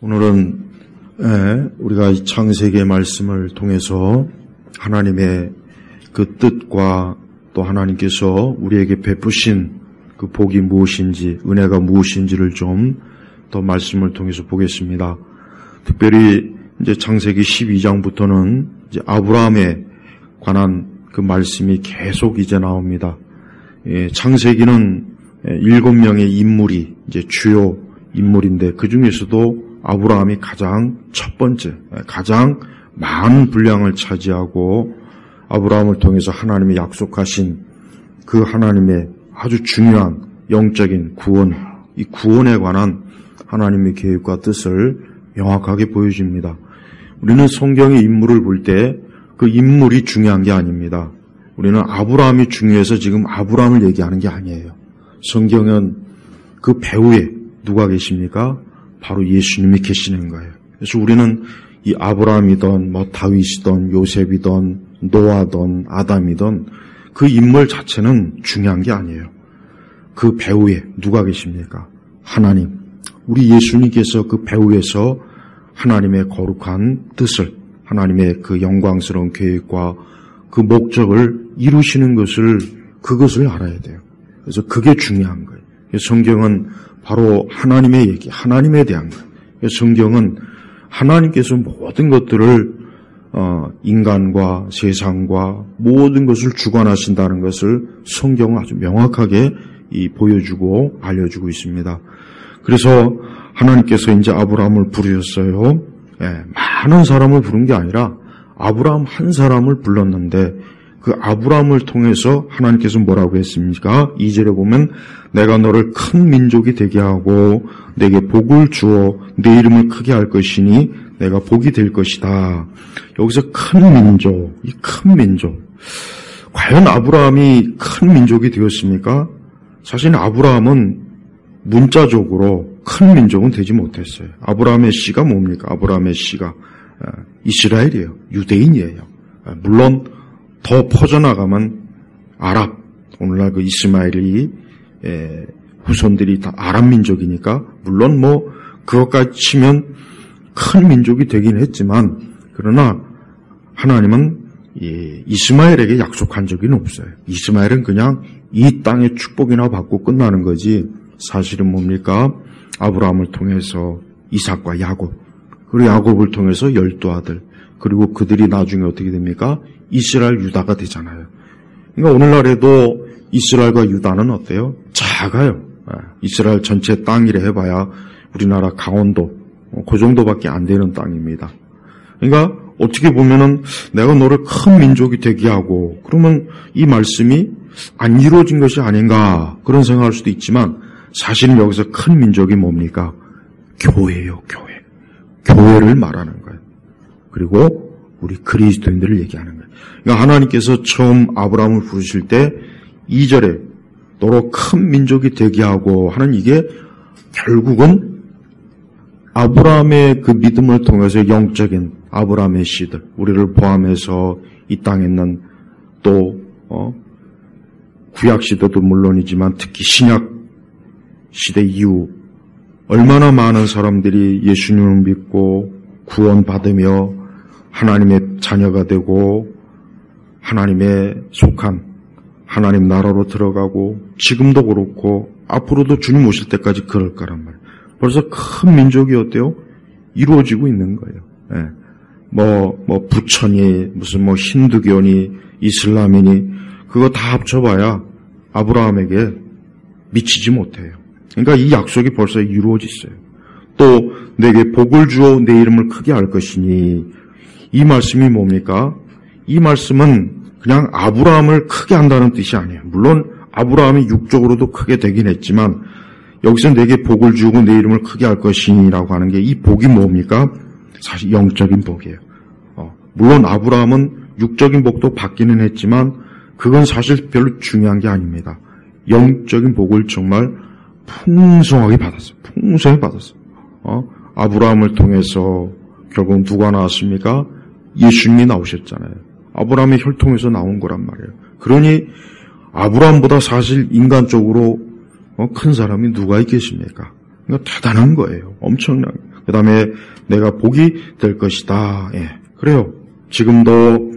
오늘은 우리가 이 창세기의 말씀을 통해서 하나님의 그 뜻과 또 하나님께서 우리에게 베푸신 그 복이 무엇인지, 은혜가 무엇인지를 좀 더 말씀을 통해서 보겠습니다. 특별히 이제 창세기 12장부터는 이제 아브라함에 관한 그 말씀이 계속 이제 나옵니다. 창세기는 7명의 인물이 이제 주요 인물인데 그 중에서도 아브라함이 가장 첫 번째, 가장 많은 분량을 차지하고 아브라함을 통해서 하나님이 약속하신 그 하나님의 아주 중요한 영적인 구원, 이 구원에 관한 하나님의 계획과 뜻을 명확하게 보여줍니다. 우리는 성경의 인물을 볼 때 그 인물이 중요한 게 아닙니다. 우리는 아브라함이 중요해서 지금 아브라함을 얘기하는 게 아니에요. 성경은 그 배후에 누가 계십니까? 바로 예수님이 계시는 거예요. 그래서 우리는 이 아브라함이든 다윗이든 요셉이든 노아든 아담이든 그 인물 자체는 중요한 게 아니에요. 그 배후에 누가 계십니까? 하나님. 우리 예수님께서 그 배후에서 하나님의 거룩한 뜻을, 하나님의 그 영광스러운 계획과 그 목적을 이루시는 그것을 알아야 돼요. 그래서 그게 중요한 거예요. 성경은 바로 하나님의 얘기, 하나님에 대한 거예요. 성경은 하나님께서 모든 것들을 인간과 세상과 모든 것을 주관하신다는 것을 성경은 아주 명확하게 보여주고 알려주고 있습니다. 그래서 하나님께서 이제 아브라함을 부르셨어요. 많은 사람을 부른 게 아니라 아브라함 한 사람을 불렀는데 그 아브라함을 통해서 하나님께서 뭐라고 했습니까? 2절에 보면 내가 너를 큰 민족이 되게 하고 내게 복을 주어 내 이름을 크게 할 것이니 내가 복이 될 것이다. 여기서 큰 민족, 이 큰 민족. 과연 아브라함이 큰 민족이 되었습니까? 사실 아브라함은 문자적으로 큰 민족은 되지 못했어요. 아브라함의 씨가 뭡니까? 아브라함의 씨가 이스라엘이에요. 유대인이에요. 물론 더 퍼져나가면 아랍, 오늘날 그 이스마엘이 후손들이 다 아랍 민족이니까 물론 그것까지 치면 큰 민족이 되긴 했지만 그러나 하나님은 이스마엘에게 약속한 적이 없어요. 이스마엘은 그냥 이 땅의 축복이나 받고 끝나는 거지 사실은 뭡니까? 아브라함을 통해서 이삭과 야곱, 그리고 야곱을 통해서 12아들, 그리고 그들이 나중에 어떻게 됩니까? 이스라엘 유다가 되잖아요. 그러니까 오늘날에도 이스라엘과 유다는 어때요? 작아요. 이스라엘 전체 땅이라 해봐야 우리나라 강원도 그 정도밖에 안 되는 땅입니다. 그러니까 어떻게 보면은 내가 너를 큰 민족이 되게 하고 그러면 이 말씀이 안 이루어진 것이 아닌가 그런 생각할 수도 있지만 사실은 여기서 큰 민족이 뭡니까? 교회예요, 교회. 교회를 말하는 거예요. 그리고 우리 그리스도인들을 얘기하는 거예요. 그러니까 하나님께서 처음 아브라함을 부르실 때 2절에 너로 큰 민족이 되게 하고 하는 이게 결국은 아브라함의 그 믿음을 통해서 영적인 아브라함의 씨들, 우리를 포함해서 이 땅에 있는 또 구약 시대도 물론이지만 특히 신약 시대 이후 얼마나 많은 사람들이 예수님을 믿고 구원받으며 하나님의 자녀가 되고 하나님의 속한 하나님 나라로 들어가고 지금도 그렇고 앞으로도 주님 오실 때까지 그럴 거란 말이에요. 벌써 큰 민족이 어때요? 이루어지고 있는 거예요. 부처니 무슨 힌두교니 이슬람이니 그거 다 합쳐봐야 아브라함에게 미치지 못해요. 그러니까 이 약속이 벌써 이루어졌어요. 또 내게 복을 주어 내 이름을 크게 할 것이니 이 말씀이 뭡니까? 이 말씀은 그냥 아브라함을 크게 한다는 뜻이 아니에요. 물론 아브라함이 육적으로도 크게 되긴 했지만 여기서 내게 복을 주고 내 이름을 크게 할 것이니라고 하는 게 이 복이 뭡니까? 사실 영적인 복이에요. 물론 아브라함은 육적인 복도 받기는 했지만 그건 사실 별로 중요한 게 아닙니다. 영적인 복을 정말 풍성하게 받았어요. 풍성하게 받았어요. 아브라함을 통해서 결국 누가 나왔습니까? 예수님이 나오셨잖아요. 아브라함의 혈통에서 나온 거란 말이에요. 그러니 아브라함보다 사실 인간적으로 큰 사람이 누가 있겠습니까? 그러니까 대단한 거예요. 엄청난. 그 다음에 내가 복이 될 것이다. 예, 그래요. 지금도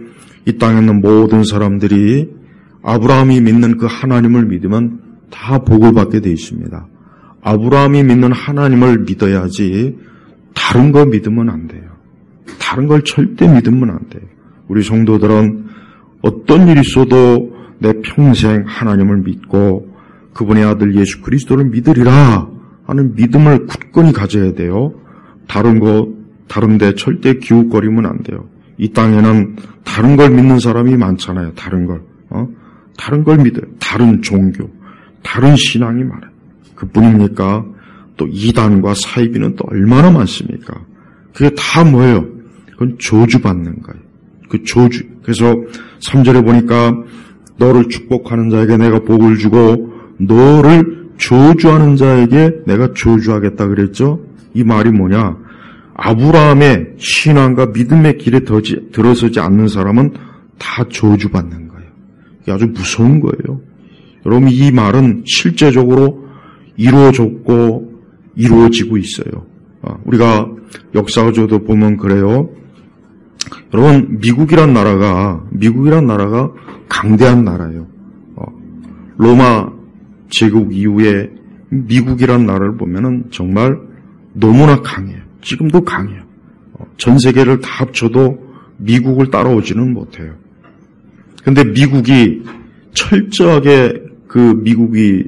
이 땅에 있는 모든 사람들이 아브라함이 믿는 그 하나님을 믿으면 다 복을 받게 되어 있습니다. 아브라함이 믿는 하나님을 믿어야지 다른 거 믿으면 안 돼요. 다른 걸 절대 믿으면 안 돼요. 우리 성도들은 어떤 일이 있어도 내 평생 하나님을 믿고 그분의 아들 예수 그리스도를 믿으리라 하는 믿음을 굳건히 가져야 돼요. 다른 데 절대 기웃거리면 안 돼요. 이 땅에는 다른 걸 믿는 사람이 많잖아요. 다른 걸 믿어요. 다른 종교, 다른 신앙이 많아요. 그뿐입니까? 또 이단과 사이비는 또 얼마나 많습니까? 그게 다 뭐예요? 그건 저주받는 거예요. 그 저주. 그래서 3절에 보니까 너를 축복하는 자에게 내가 복을 주고 너를 저주하는 자에게 내가 저주하겠다 그랬죠? 이 말이 뭐냐? 아브라함의 신앙과 믿음의 길에 들어서지 않는 사람은 다 저주받는 거예요. 이게 아주 무서운 거예요. 여러분, 이 말은 실제적으로 이루어졌고 이루어지고 있어요. 우리가 역사적으로 보면 그래요. 여러분, 미국이란 나라가 강대한 나라예요. 로마 제국 이후에 미국이란 나라를 보면은 정말 너무나 강해요. 지금도 강해요. 전 세계를 다 합쳐도 미국을 따라오지는 못해요. 근데 미국이 철저하게 미국이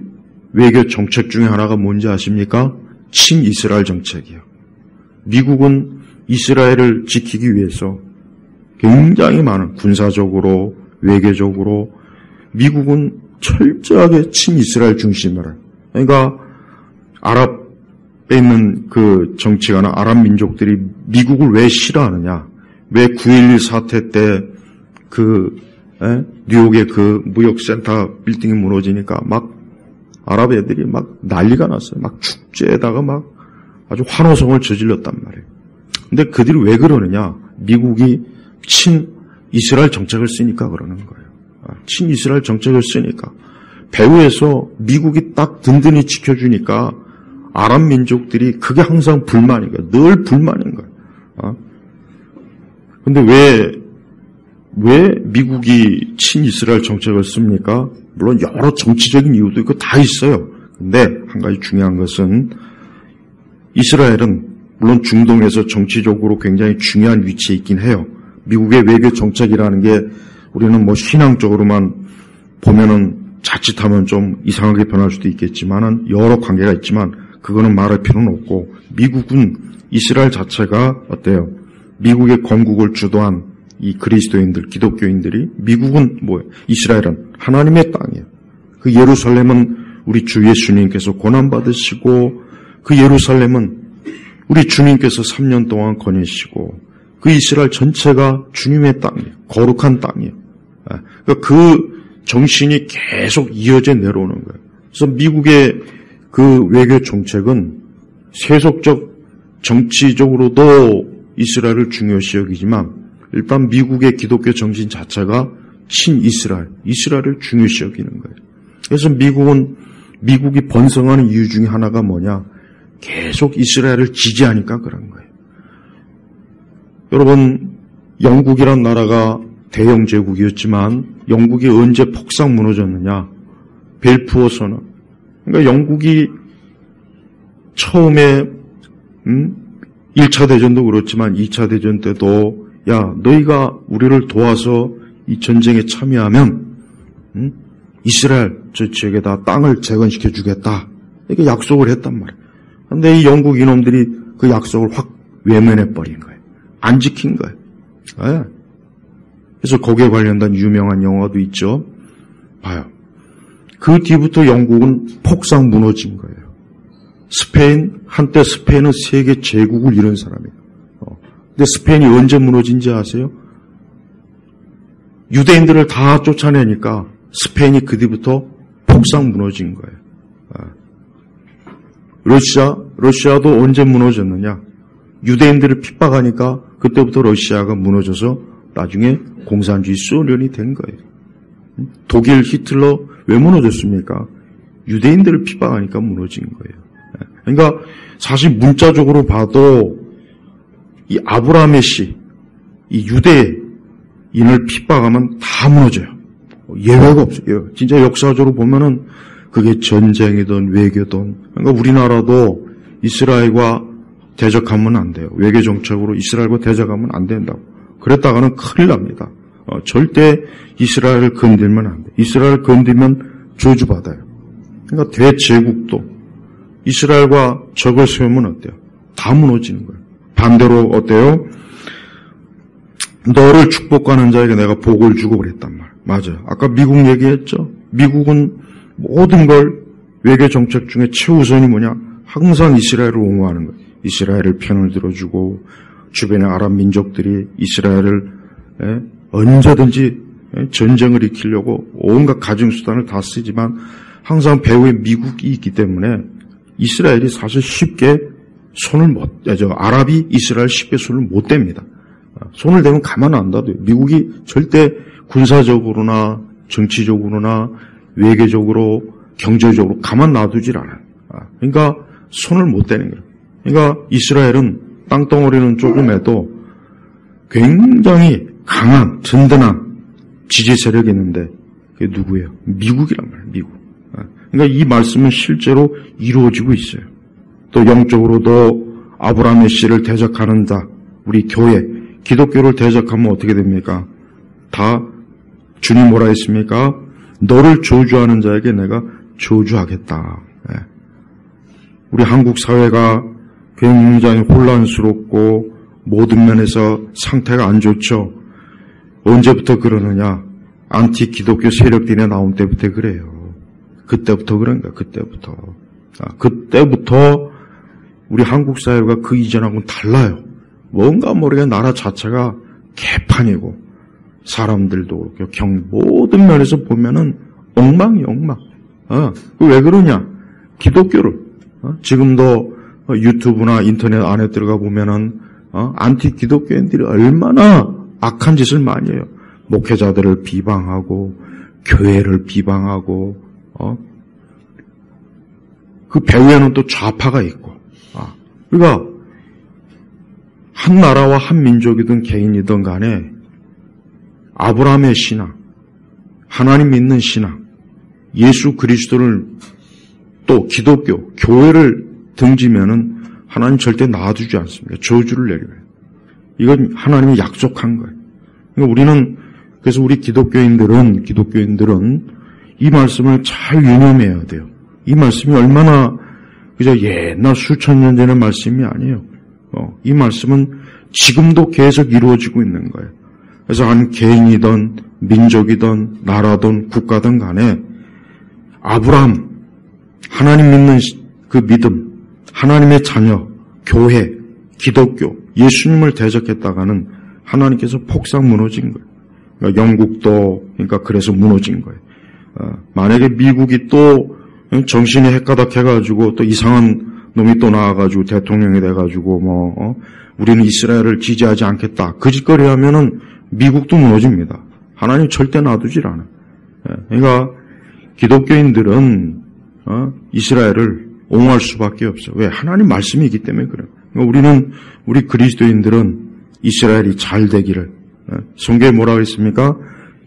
외교 정책 중에 하나가 뭔지 아십니까? 친이스라엘 정책이에요. 미국은 이스라엘을 지키기 위해서 굉장히 많은 군사적으로, 외교적으로 미국은 철저하게 친이스라엘 중심으로. 그러니까 아랍에 있는 그 정치가나 아랍 민족들이 미국을 왜 싫어하느냐? 왜 9.11 사태 때 뉴욕의 그 무역센터 빌딩이 무너지니까 막 아랍 애들이 막 난리가 났어요. 막 축제에다가 막 아주 환호성을 저질렀단 말이에요. 근데 그들이 왜 그러느냐? 미국이 친이스라엘 정책을 쓰니까 그러는 거예요. 친이스라엘 정책을 쓰니까. 배후에서 미국이 딱 든든히 지켜주니까 아랍 민족들이 그게 항상 불만인 거예요. 늘 불만인 거예요. 근데 왜 미국이 친이스라엘 정책을 씁니까? 물론 여러 정치적인 이유도 있고 다 있어요. 근데 한 가지 중요한 것은 이스라엘은 물론 중동에서 정치적으로 굉장히 중요한 위치에 있긴 해요. 미국의 외교 정책이라는 게 우리는 뭐 신앙적으로만 보면은 자칫하면 좀 이상하게 변할 수도 있겠지만은 여러 관계가 있지만 그거는 말할 필요는 없고 미국은 이스라엘 자체가 어때요? 미국의 건국을 주도한 이 그리스도인들, 기독교인들이 미국은 뭐예요? 이스라엘은 하나님의 땅이에요. 그 예루살렘은 우리 주 예수님께서 고난받으시고 그 예루살렘은 우리 주님께서 3년 동안 거니시고 그 이스라엘 전체가 주님의 땅이에요. 거룩한 땅이에요. 그러니까 그 정신이 계속 이어져 내려오는 거예요. 그래서 미국의 그 외교 정책은 세속적 정치적으로도 이스라엘을 중요시 여기지만 일단 미국의 기독교 정신 자체가 이스라엘을 중요시 여기는 거예요. 그래서 미국이 번성하는 이유 중에 하나가 뭐냐? 계속 이스라엘을 지지하니까 그런 거예요. 여러분, 영국이란 나라가 대영 제국이었지만 영국이 언제 폭삭 무너졌느냐? 벨푸어 선언. 그러니까 영국이 처음에 1차 대전도 그렇지만 2차 대전 때도 야, 너희가 우리를 도와서 이 전쟁에 참여하면 이스라엘 저 지역에다 땅을 재건시켜 주겠다. 이렇게 약속을 했단 말이에요. 그런데 이 영국 이놈들이 그 약속을 확 외면해 버린 거예요. 안 지킨 거예요. 네. 그래서 거기에 관련된 유명한 영화도 있죠. 봐요. 그 뒤부터 영국은 폭삭 무너진 거예요. 한때 스페인은 세계 제국을 이룬 사람이에요. 근데 스페인이 언제 무너진지 아세요? 유대인들을 다 쫓아내니까 스페인이 그 뒤부터 폭삭 무너진 거예요. 러시아도 언제 무너졌느냐? 유대인들을 핍박하니까 그때부터 러시아가 무너져서 나중에 공산주의 소련이 된 거예요. 독일 히틀러 왜 무너졌습니까? 유대인들을 핍박하니까 무너진 거예요. 그러니까 사실 문자적으로 봐도 이 아브라함의 씨, 이 유대인을 핍박하면 다 무너져요. 예외가 없어요. 진짜 역사적으로 보면은 그게 전쟁이든 외교든, 그러니까 우리나라도 이스라엘과 대적하면 안 돼요. 외교 정책으로 이스라엘과 대적하면 안 된다고. 그랬다가는 큰일 납니다. 절대 이스라엘을 건들면 안 돼. 이스라엘을 건들면 저주받아요. 그러니까 대제국도 이스라엘과 적을 세우면 어때요? 다 무너지는 거예요. 반대로 어때요? 너를 축복하는 자에게 내가 복을 주고 그랬단 말. 맞아요. 아까 미국 얘기했죠? 미국은 모든 걸 외교 정책 중에 최우선이 뭐냐? 항상 이스라엘을 옹호하는 거예요. 이스라엘을 편을 들어주고 주변의 아랍 민족들이 이스라엘을 언제든지 전쟁을 일으키려고 온갖 가증수단을 다 쓰지만 항상 배후에 미국이 있기 때문에 이스라엘이 사실 쉽게 아랍이 이스라엘 쉽게 손을 못 댑니다. 손을 대면 가만 안 놔둬요. 미국이 절대 군사적으로나 정치적으로나 외교적으로 경제적으로 가만 놔두질 않아요. 그러니까 손을 못 대는 거예요. 그러니까 이스라엘은 땅덩어리는 조금해도 굉장히 강한 든든한 지지 세력이 있는데 그게 누구예요? 미국이란 말이에요. 미국. 그러니까 이 말씀은 실제로 이루어지고 있어요. 또 영적으로도 아브라함의 씨를 대적하는 자, 우리 교회, 기독교를 대적하면 어떻게 됩니까? 다 주님 뭐라 했습니까? 너를 저주하는 자에게 내가 저주하겠다. 우리 한국 사회가 굉장히 혼란스럽고 모든 면에서 상태가 안 좋죠. 언제부터 그러느냐? 안티 기독교 세력들이 나온 때부터 그래요. 그때부터 그런 거야. 그때부터 우리 한국 사회가 그 이전하고는 달라요. 뭔가 모르게 나라 자체가 개판이고 사람들도 모든 면에서 보면은 엉망이에요. 엉망. 왜 그러냐? 기독교를 지금도 유튜브나 인터넷 안에 들어가 보면은 안티 기독교인들이 얼마나 악한 짓을 많이 해요. 목회자들을 비방하고 교회를 비방하고 그 배후에는 또 좌파가 있고. 그러니까 한 나라와 한 민족이든 개인이든 간에 아브라함의 신앙, 하나님 믿는 신앙, 예수 그리스도를 또 기독교, 교회를 등지면은 하나님 절대 놔두지 않습니다. 저주를 내려요. 이건 하나님이 약속한 거예요. 그러니까 우리는 그래서 우리 기독교인들은 이 말씀을 잘 유념해야 돼요. 이 말씀이 얼마나 그저 옛날 수천 년 전의 말씀이 아니에요. 이 말씀은 지금도 계속 이루어지고 있는 거예요. 그래서 한 개인이든 민족이든 나라든 국가든 간에 아브라함, 하나님 믿는 그 믿음, 하나님의 자녀, 교회, 기독교, 예수님을 대적했다가는 하나님께서 폭삭 무너진 거예요. 그러니까 영국도 그래서 무너진 거예요. 만약에 미국이 또 정신이 헷가닥해가지고 또 이상한 놈이 또 나와가지고 대통령이 돼가지고 우리는 이스라엘을 지지하지 않겠다. 그 짓거리 하면은 미국도 무너집니다. 하나님 절대 놔두질 않아요. 그러니까 기독교인들은 이스라엘을 옹호할 수밖에 없어요. 왜? 하나님 말씀이 있기 때문에 그래요. 그러니까 우리 그리스도인들은 이스라엘이 잘 되기를. 성경에 뭐라고 했습니까?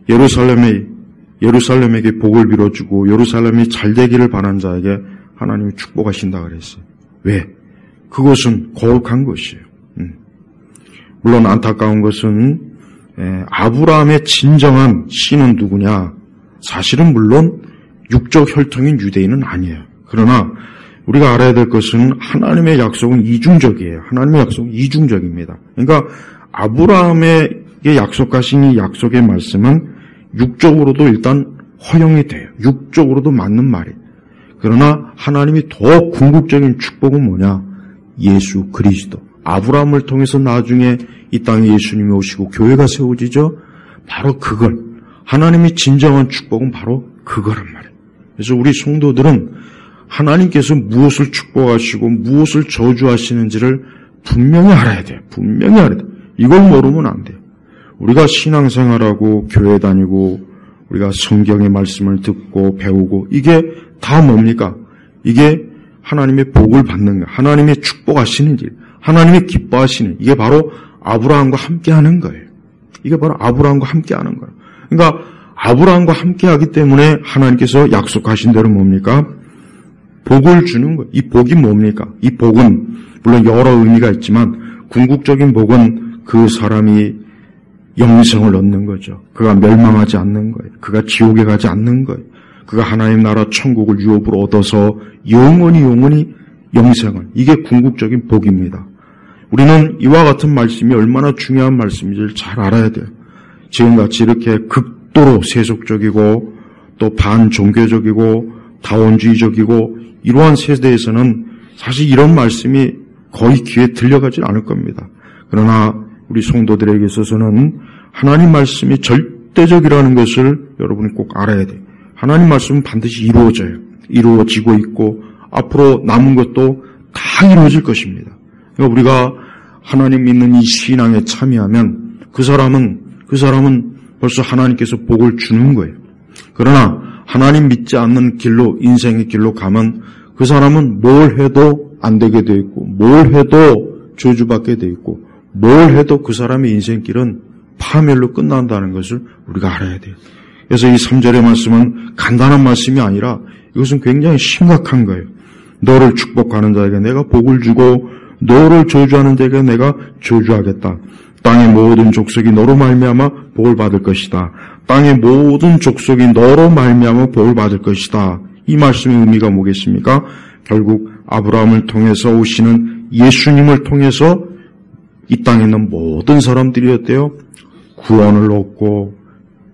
예루살렘에게 복을 빌어주고 예루살렘이 잘 되기를 바라는 자에게 하나님이 축복하신다 그랬어요. 왜? 그것은 거룩한 것이에요. 물론 안타까운 것은 아브라함의 진정한 씨는 누구냐? 사실은 물론 육적 혈통인 유대인은 아니에요. 그러나 우리가 알아야 될 것은 하나님의 약속은 이중적이에요. 하나님의 약속은 이중적입니다. 그러니까 아브라함에게 약속하신 이 약속의 말씀은 육적으로도 일단 허용이 돼요. 육적으로도 맞는 말이에요. 그러나 하나님이 더 궁극적인 축복은 뭐냐? 예수 그리스도. 아브라함을 통해서 나중에 이 땅에 예수님이 오시고 교회가 세워지죠. 바로 그걸. 하나님이 진정한 축복은 바로 그거란 말이에요. 그래서 우리 성도들은 하나님께서 무엇을 축복하시고 무엇을 저주하시는지를 분명히 알아야 돼요. 분명히 알아야 돼요. 이걸 모르면 안 돼요. 우리가 신앙생활하고 교회 다니고 우리가 성경의 말씀을 듣고 배우고 이게 다 뭡니까? 이게 하나님의 복을 받는 거, 하나님의 축복하시는 일, 하나님이 기뻐하시는, 이게 바로 아브라함과 함께하는 거예요. 이게 바로 아브라함과 함께하는 거예요. 그러니까 아브라함과 함께하기 때문에 하나님께서 약속하신 대로 뭡니까? 복을 주는 거예요. 이 복이 뭡니까? 이 복은 물론 여러 의미가 있지만 궁극적인 복은 그 사람이 영생을 얻는 거죠. 그가 멸망하지 않는 거예요. 그가 지옥에 가지 않는 거예요. 그가 하나님 나라 천국을 유업으로 얻어서 영원히 영생을. 이게 궁극적인 복입니다. 우리는 이와 같은 말씀이 얼마나 중요한 말씀인지를 잘 알아야 돼요. 지금같이 이렇게 극도로 세속적이고 또 반종교적이고 다원주의적이고 이러한 세대에서는 사실 이런 말씀이 거의 귀에 들려가지 않을 겁니다. 그러나 우리 성도들에게 있어서는 하나님 말씀이 절대적이라는 것을 여러분이 꼭 알아야 돼요. 하나님 말씀은 반드시 이루어져요. 이루어지고 있고 앞으로 남은 것도 다 이루어질 것입니다. 그러니까 우리가 하나님 믿는 이 신앙에 참여하면 그 사람은 벌써 하나님께서 복을 주는 거예요. 그러나 하나님 믿지 않는 길로, 인생의 길로 가면 그 사람은 뭘 해도 안 되게 돼 있고, 뭘 해도 저주받게 돼 있고, 뭘 해도 그 사람의 인생길은 파멸로 끝난다는 것을 우리가 알아야 돼요. 그래서 이 3절의 말씀은 간단한 말씀이 아니라 이것은 굉장히 심각한 거예요. 너를 축복하는 자에게 내가 복을 주고 너를 저주하는 자에게 내가 저주하겠다. 땅의 모든 족속이 너로 말미암아 복을 받을 것이다. 땅의 모든 족속이 너로 말미암아 복을 받을 것이다. 이 말씀의 의미가 뭐겠습니까? 결국 아브라함을 통해서 오시는 예수님을 통해서 이 땅에 있는 모든 사람들이 어때요? 구원을 얻고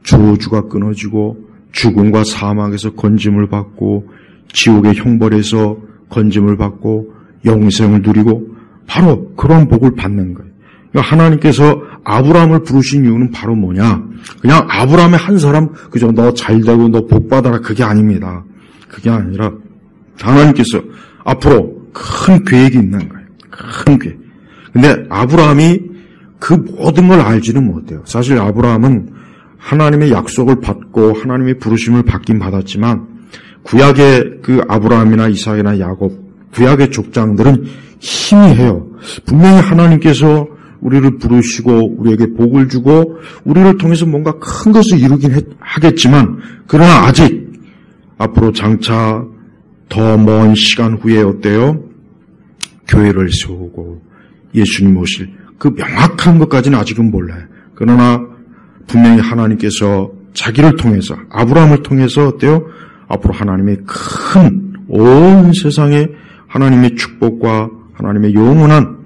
저주가 끊어지고 죽음과 사망에서 건짐을 받고 지옥의 형벌에서 건짐을 받고 영생을 누리고 바로 그런 복을 받는 거예요. 그러니까 하나님께서 아브라함을 부르신 이유는 바로 뭐냐? 그냥 아브라함의 한 사람, 그죠? 너 잘되고 너 복 받아라. 그게 아닙니다. 그게 아니라 하나님께서 앞으로 큰 계획이 있는 거예요. 큰 계획. 근데 아브라함이 그 모든 걸 알지는 못해요. 사실 아브라함은 하나님의 약속을 받고 하나님의 부르심을 받긴 받았지만 구약의 그 아브라함이나 이삭이나 야곱, 구약의 족장들은 희미해요. 분명히 하나님께서 우리를 부르시고 우리에게 복을 주고 우리를 통해서 뭔가 큰 것을 이루긴 하겠지만 그러나 아직 앞으로 장차 더 먼 시간 후에 어때요? 교회를 세우고 예수님 오실 그 명확한 것까지는 아직은 몰라요. 그러나 분명히 하나님께서 자기를 통해서 아브라함을 통해서 어때요? 앞으로 하나님의 큰 온 세상에 하나님의 축복과 하나님의 영원한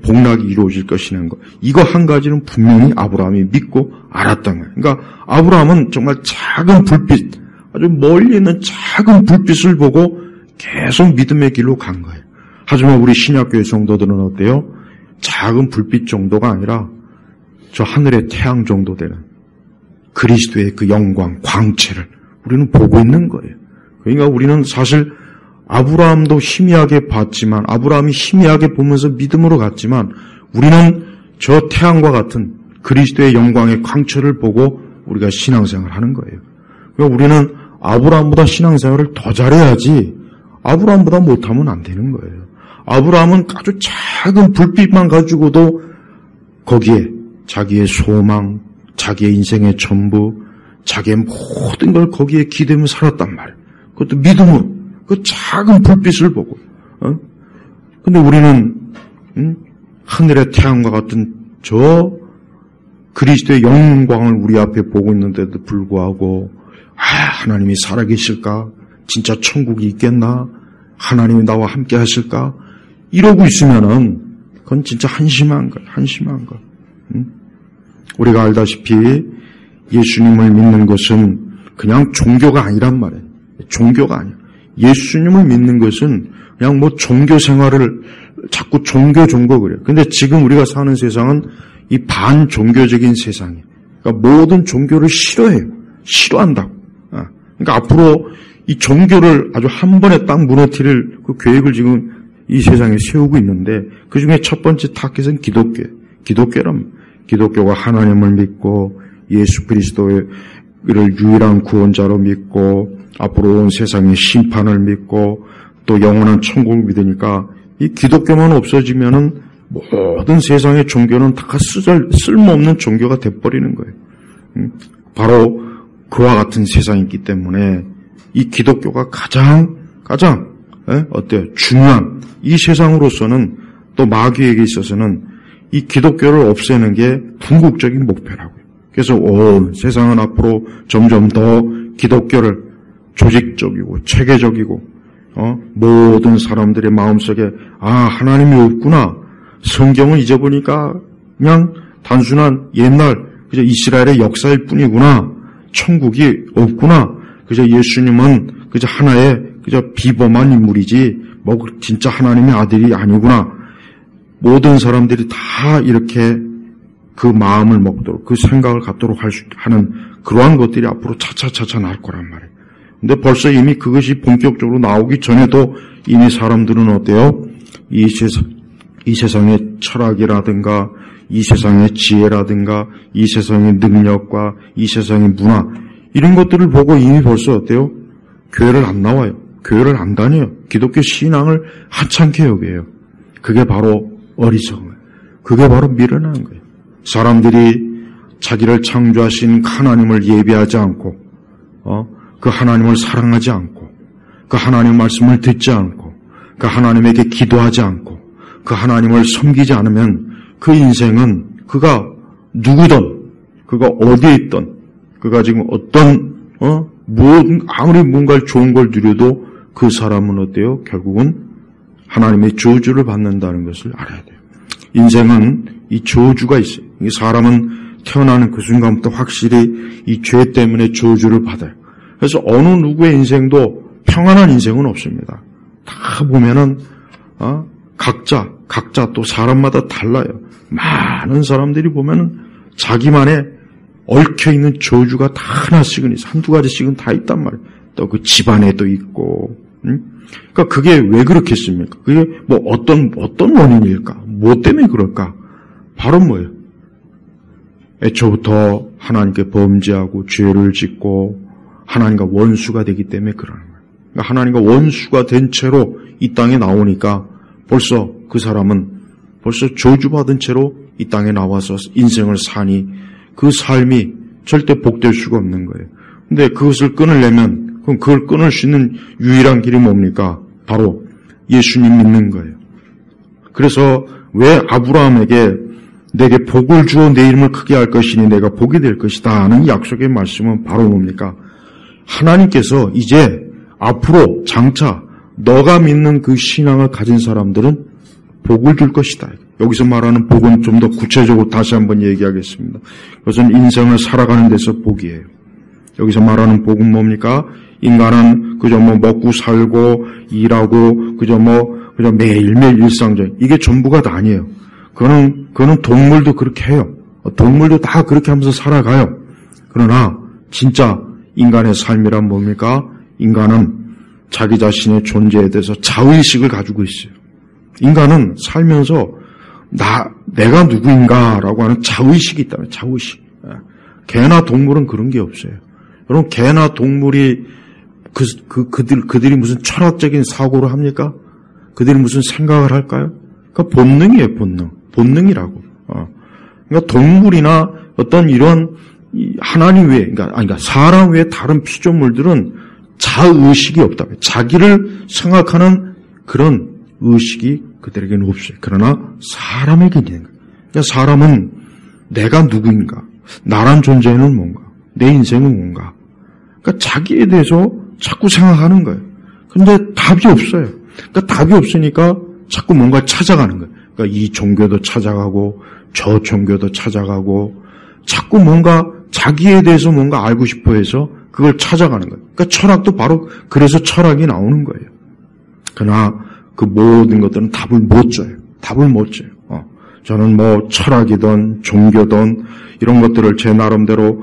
복락이 이루어질 것이라는 것. 이거 한 가지는 분명히 아브라함이 믿고 알았던 거예요. 그러니까 아브라함은 정말 작은 불빛, 아주 멀리 있는 작은 불빛을 보고 계속 믿음의 길로 간 거예요. 하지만 우리 신약교회 성도들은 어때요? 작은 불빛 정도가 아니라 저 하늘의 태양 정도 되는 그리스도의 그 영광, 광채를 우리는 보고 있는 거예요. 그러니까 우리는 사실 아브라함도 희미하게 봤지만, 아브라함이 희미하게 보면서 믿음으로 갔지만, 우리는 저 태양과 같은 그리스도의 영광의 광채를 보고 우리가 신앙생활을 하는 거예요. 그러니까 우리는 아브라함보다 신앙생활을 더 잘해야지 아브라함보다 못하면 안 되는 거예요. 아브라함은 아주 작은 불빛만 가지고도 거기에 자기의 소망, 자기의 인생의 전부, 자기의 모든 걸 거기에 기대며 살았단 말이에요. 그것도 믿음으로. 그 작은 불빛을 보고. 근데 우리는 하늘의 태양과 같은 저 그리스도의 영광을 우리 앞에 보고 있는데도 불구하고 하나님이 살아계실까? 진짜 천국이 있겠나? 하나님이 나와 함께 하실까? 이러고 있으면은 그건 진짜 한심한 거야. 한심한 거. 우리가 알다시피 예수님을 믿는 것은 그냥 종교가 아니란 말이에요. 종교가 아니야. 예수님을 믿는 것은 그냥 뭐 종교 생활을 자꾸 종교 그래요. 근데 지금 우리가 사는 세상은 이 반종교적인 세상이에요. 그러니까 모든 종교를 싫어해요. 싫어한다고. 그러니까 앞으로 이 종교를 아주 한 번에 딱 무너뜨릴 그 계획을 지금 이 세상에 세우고 있는데 그 중에 첫 번째 타겟은 기독교란 기독교가 하나님을 믿고 예수 그리스도를 유일한 구원자로 믿고 앞으로 온 세상의 심판을 믿고 또 영원한 천국을 믿으니까 이 기독교만 없어지면은 모든 세상의 종교는 다 쓸모없는 종교가 돼버리는 거예요. 바로 그와 같은 세상이기 때문에 이 기독교가 가장 어때요? 중요한 이 세상으로서는 또 마귀에게 있어서는 이 기독교를 없애는 게 궁극적인 목표라고요. 그래서 온 세상은 앞으로 점점 더 기독교를 조직적이고 체계적이고 모든 사람들의 마음속에 하나님이 없구나. 성경은 이제 보니까 그냥 단순한 옛날 그저 이스라엘의 역사일 뿐이구나. 천국이 없구나. 그저 예수님은 그저 하나의 그저 비범한 인물이지 뭐 진짜 하나님의 아들이 아니구나. 모든 사람들이 다 이렇게 그 마음을 먹도록 그 생각을 갖도록 하는 그러한 것들이 앞으로 차차차차 나올 거란 말이에요. 근데 벌써 이미 그것이 본격적으로 나오기 전에도 이미 사람들은 어때요? 이 세상의 철학이라든가 이 세상의 지혜라든가 이 세상의 능력과 이 세상의 문화 이런 것들을 보고 이미 벌써 어때요? 교회를 안 나와요. 교회를 안 다녀요. 기독교 신앙을 하찮게 여겨요. 그게 바로 어리석은 거예요. 그게 바로 미련한 거예요. 사람들이 자기를 창조하신 하나님을 예배하지 않고 그 하나님을 사랑하지 않고 그 하나님 말씀을 듣지 않고 그 하나님에게 기도하지 않고 그 하나님을 섬기지 않으면 그 인생은 그가 누구든 그가 어디에 있든 그가 지금 어떤 아무리 뭔가 좋은 걸 누려도 그 사람은 어때요? 결국은 하나님의 저주를 받는다는 것을 알아야 돼요. 인생은 이 저주가 있어요. 사람은 태어나는 그 순간부터 확실히 이 죄 때문에 저주를 받아요. 그래서 어느 누구의 인생도 평안한 인생은 없습니다. 다 보면은 각자 또 사람마다 달라요. 많은 사람들이 보면은 자기만의 얽혀있는 저주가 다 하나씩은 있어. 한두 가지씩은 다 있단 말이에요. 또 그 집안에도 있고. 그러니까 그게 왜 그렇겠습니까? 그게 뭐 어떤 원인일까? 뭐 때문에 그럴까? 바로 뭐예요? 애초부터 하나님께 범죄하고 죄를 짓고 하나님과 원수가 되기 때문에 그러는 거예요. 그러니까 하나님과 원수가 된 채로 이 땅에 나오니까 벌써 그 사람은 벌써 저주받은 채로 이 땅에 나와서 인생을 사니 그 삶이 절대 복될 수가 없는 거예요. 근데 그것을 끊으려면 그럼 그걸 끊을 수 있는 유일한 길이 뭡니까? 바로 예수님 믿는 거예요. 그래서 왜 아브라함에게 내게 복을 주어 내 이름을 크게 할 것이니 내가 복이 될 것이다 하는 약속의 말씀은 바로 뭡니까? 하나님께서 이제 앞으로 장차 너가 믿는 그 신앙을 가진 사람들은 복을 줄 것이다. 여기서 말하는 복은 좀 더 구체적으로 다시 한번 얘기하겠습니다. 그것은 인생을 살아가는 데서 복이에요. 여기서 말하는 복은 뭡니까? 인간은 그저 먹고 살고 일하고 그저 매일매일 일상적 이게 전부가 다 아니에요. 그거는 동물도 그렇게 해요. 동물도 다 그렇게 하면서 살아가요. 그러나 진짜 인간의 삶이란 뭡니까? 인간은 자기 자신의 존재에 대해서 자의식을 가지고 있어요. 인간은 살면서 내가 누구인가라고 하는 자의식이 있다면 자의식. 개나 동물은 그런 게 없어요. 여러분 개나 동물이 그들이 무슨 철학적인 사고를 합니까? 그들이 무슨 생각을 할까요? 그러니까 본능이에요, 본능이라고. 그러니까 동물이나 어떤 이런 하나님 외에, 그러니까 사람 외에 다른 피조물들은 자의식이 없다. 자기를 생각하는 그런 의식이 그들에게는 없어요. 그러나 사람에게 있는 거예요. 그러니까 사람은 내가 누구인가? 나란 존재는 뭔가? 내 인생은 뭔가? 그러니까 자기에 대해서 자꾸 생각하는 거예요. 근데 답이 없어요. 그러니까 답이 없으니까 자꾸 뭔가 찾아가는 거예요. 그러니까 이 종교도 찾아가고 저 종교도 찾아가고 자꾸 뭔가 자기에 대해서 뭔가 알고 싶어 해서 그걸 찾아가는 거예요. 그러니까 철학도 바로 그래서 철학이 나오는 거예요. 그러나 그 모든 것들은 답을 못 줘요. 답을 못 줘요. 저는 철학이든 종교든 이런 것들을 제 나름대로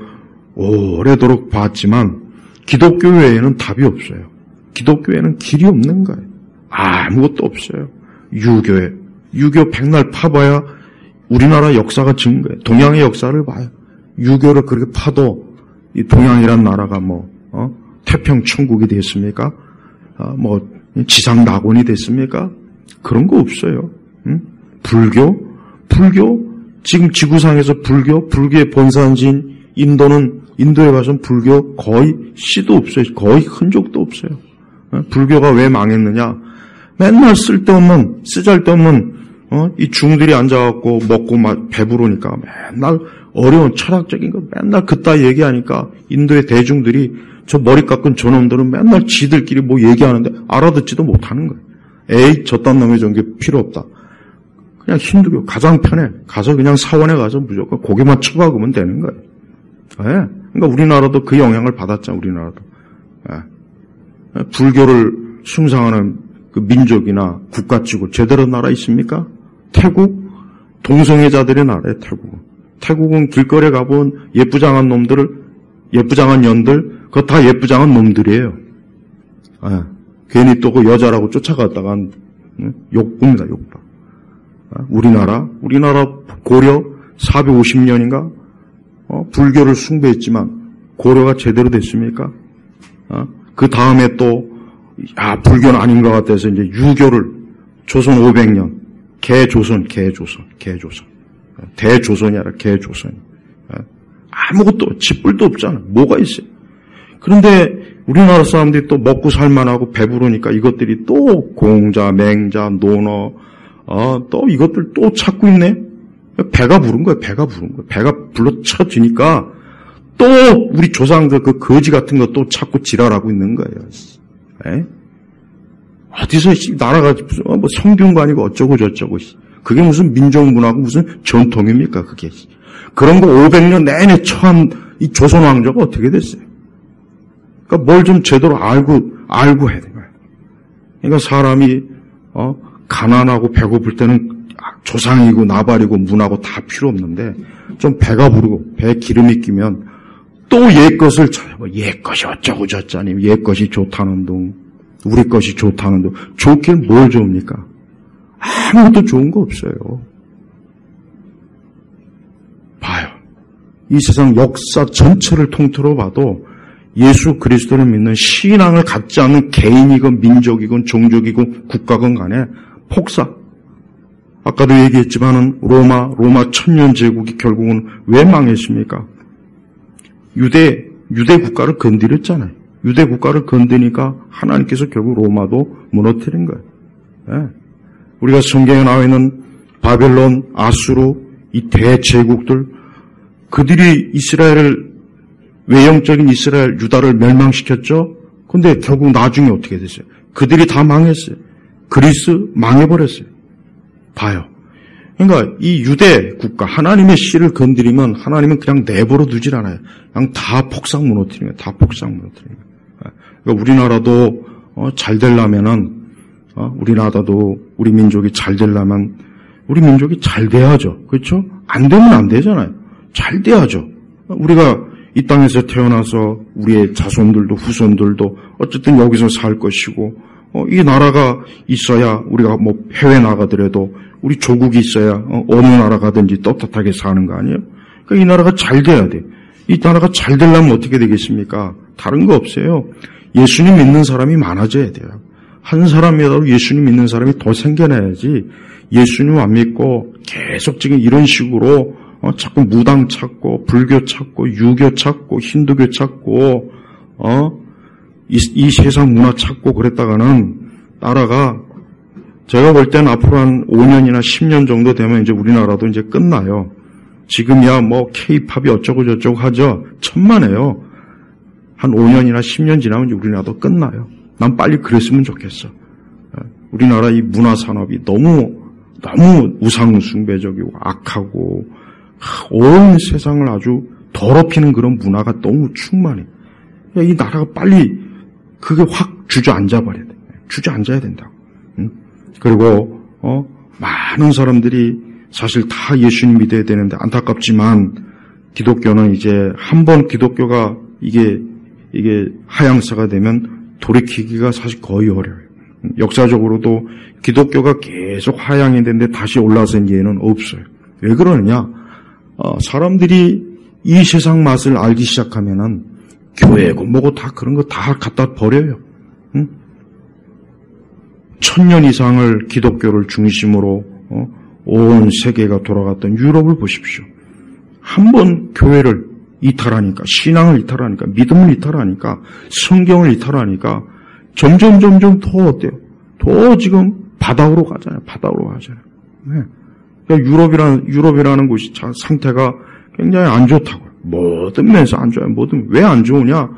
오래도록 봤지만 기독교 외에는 답이 없어요. 기독교에는 길이 없는 거예요. 아무것도 없어요. 유교 백날 파봐야 우리나라 역사가 증거예요. 동양의 역사를 봐요. 유교를 그렇게 파도 이 동양이란 나라가 태평 천국이 됐습니까? 지상 낙원이 됐습니까? 그런 거 없어요. 불교? 지금 지구상에서 불교의 본산지인 인도에 가서는 불교 거의 씨도 없어요. 거의 흔적도 없어요. 불교가 왜 망했느냐? 맨날 쓰잘데없는 이 중들이 앉아갖고 먹고 배부르니까 맨날 어려운 철학적인 거 맨날 그따 얘기하니까 인도의 대중들이 저 머리 깎은 저놈들은 맨날 지들끼리 뭐 얘기하는데 알아듣지도 못하는 거예요. 에이, 저딴 놈의 종교 필요 없다. 그냥 힌두교 가장 편해. 가서 그냥 사원에 가서 무조건 고개만 쳐박으면 되는 거예요. 네. 그러니까 우리나라도 그 영향을 받았잖아. 우리나라도. 네. 불교를 숭상하는 그 민족이나 국가치고 제대로 나라 있습니까? 태국? 동성애자들의 나라예요. 태국은 길거리에 가본 예쁘장한 년들, 그거 다 예쁘장한 놈들이에요. 네. 괜히 또 그 여자라고 쫓아갔다가 욕봅니다. 욕봐. 우리나라 고려 450년인가 불교를 숭배했지만 고려가 제대로 됐습니까? 그 다음에 또 불교는 아닌 것 같아서 이제 유교를 조선 500년 개조선 대조선이 아니라 개조선. 아무것도 짓불도 없잖아. 뭐가 있어요? 그런데 우리나라 사람들이 또 먹고 살만하고 배부르니까 이것들이 또 공자, 맹자, 논어 또 이것들 또 찾고 있네? 배가 부른 거예요. 배가 불러 쳐지니까 또 우리 조상들 그 거지 같은 거 또 찾고 지랄하고 있는 거예요. 에? 어디서 나라가 뭐 성균도 아니고 어쩌고 저쩌고. 그게 무슨 민족문화고 무슨 전통입니까? 그게. 그런 거 500년 내내 처한 이 조선 왕조가 어떻게 됐어요? 그러니까 뭘 좀 제대로 알고 해야 되는 거예요. 그러니까 사람이 가난하고 배고플 때는 조상이고 나발이고 문하고 다 필요 없는데 좀 배가 부르고 배에 기름이 끼면 또 옛것을 찾아봐. 옛것이 어쩌고 저쩌니 옛것이 좋다는 둥 우리 것이 좋다는 둥 좋길 뭘 좋습니까? 아무것도 좋은 거 없어요. 봐요. 이 세상 역사 전체를 통틀어 봐도 예수 그리스도를 믿는 신앙을 갖지 않는 개인이건 민족이건 종족이건 국가건 간에 폭사. 아까도 얘기했지만은 로마 천년 제국이 결국은 왜 망했습니까? 유대 국가를 건드렸잖아요. 유대 국가를 건드니까 하나님께서 결국 로마도 무너뜨린 거예요. 네. 우리가 성경에 나와 있는 바벨론, 아수르, 이 대제국들, 그들이 외형적인 이스라엘, 유다를 멸망시켰죠? 근데 결국 나중에 어떻게 됐어요? 그들이 다 망했어요. 그리스 망해버렸어요. 봐요. 그러니까 이 유대 국가, 하나님의 씨를 건드리면 하나님은 그냥 내버려 두질 않아요. 그냥 다 폭삭 무너뜨리는 거예요. 다 폭삭 무너뜨리는 거예요. 그러니까 우리나라도 잘 되려면은 우리나라도 우리 민족이 잘 되려면 우리 민족이 잘 돼야죠. 그렇죠? 안 되면 안 되잖아요. 잘 돼야죠. 우리가 이 땅에서 태어나서 우리의 자손들도 후손들도 어쨌든 여기서 살 것이고 이 나라가 있어야 우리가 뭐 해외 나가더라도 우리 조국이 있어야 어느 나라 가든지 떳떳하게 사는 거 아니에요? 그러니까 이 나라가 잘 돼야 돼. 이 나라가 잘 되려면 어떻게 되겠습니까? 다른 거 없어요. 예수님 믿는 사람이 많아져야 돼요. 한 사람이라도 예수님 믿는 사람이 더 생겨나야지 예수님 안 믿고 계속 지금 이런 식으로 자꾸 무당 찾고 불교 찾고 유교 찾고 힌두교 찾고 이 세상 문화 찾고 그랬다가는 나라가 제가 볼 때는 앞으로 한 5년이나 10년 정도 되면 이제 우리나라도 이제 끝나요. 지금이야 뭐 K-팝이 어쩌고 저쩌고 하죠. 천만에요. 한 5년이나 10년 지나면 이제 우리나라도 끝나요. 난 빨리 그랬으면 좋겠어. 우리나라 이 문화 산업이 너무 우상숭배적이고 악하고 온 세상을 아주 더럽히는 그런 문화가 너무 충만해. 이 나라가 빨리 그게 확 주저앉아버려야 돼. 주저앉아야 된다고. 그리고 많은 사람들이 사실 다 예수님 믿어야 되는데 안타깝지만 기독교는 이제 한번 기독교가 이게 하향세가 되면 돌이키기가 사실 거의 어려워요. 역사적으로도 기독교가 계속 하향이 됐는데 다시 올라선 예는 없어요. 왜 그러느냐? 사람들이 이 세상 맛을 알기 시작하면은 교회고 뭐고 다 그런 거 다 갖다 버려요. 1000년 이상을 기독교를 중심으로 온 세계가 돌아갔던 유럽을 보십시오. 한번 교회를 이탈하니까, 신앙을 이탈하니까, 믿음을 이탈하니까, 성경을 이탈하니까 점점 더 어때요? 더 지금 바닥으로 가잖아요. 네. 그러니까 유럽이라는 곳이 상태가 굉장히 안 좋다고요. 모든 면에서 안 좋아요. 왜 안 좋으냐?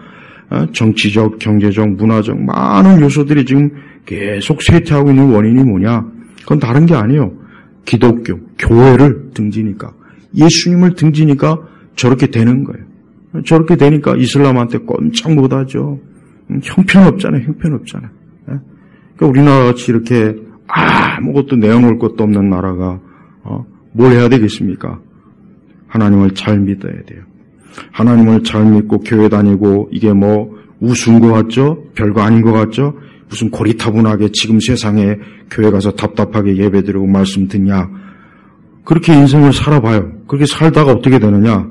정치적, 경제적, 문화적 많은 요소들이 지금 계속 쇠퇴하고 있는 원인이 뭐냐? 그건 다른 게 아니에요. 기독교, 교회를 등지니까, 예수님을 등지니까 저렇게 되는 거예요. 저렇게 되니까 이슬람한테 꼼짝 못하죠. 형편없잖아요. 그러니까 우리나라 같이 이렇게 아무것도 내어놓을 것도 없는 나라가 뭘 해야 되겠습니까? 하나님을 잘 믿어야 돼요. 하나님을 잘 믿고 교회 다니고 이게 뭐 우스운 것 같죠? 별거 아닌 것 같죠? 무슨 고리타분하게 지금 세상에 교회 가서 답답하게 예배드리고 말씀 듣냐? 그렇게 인생을 살아봐요. 그렇게 살다가 어떻게 되느냐?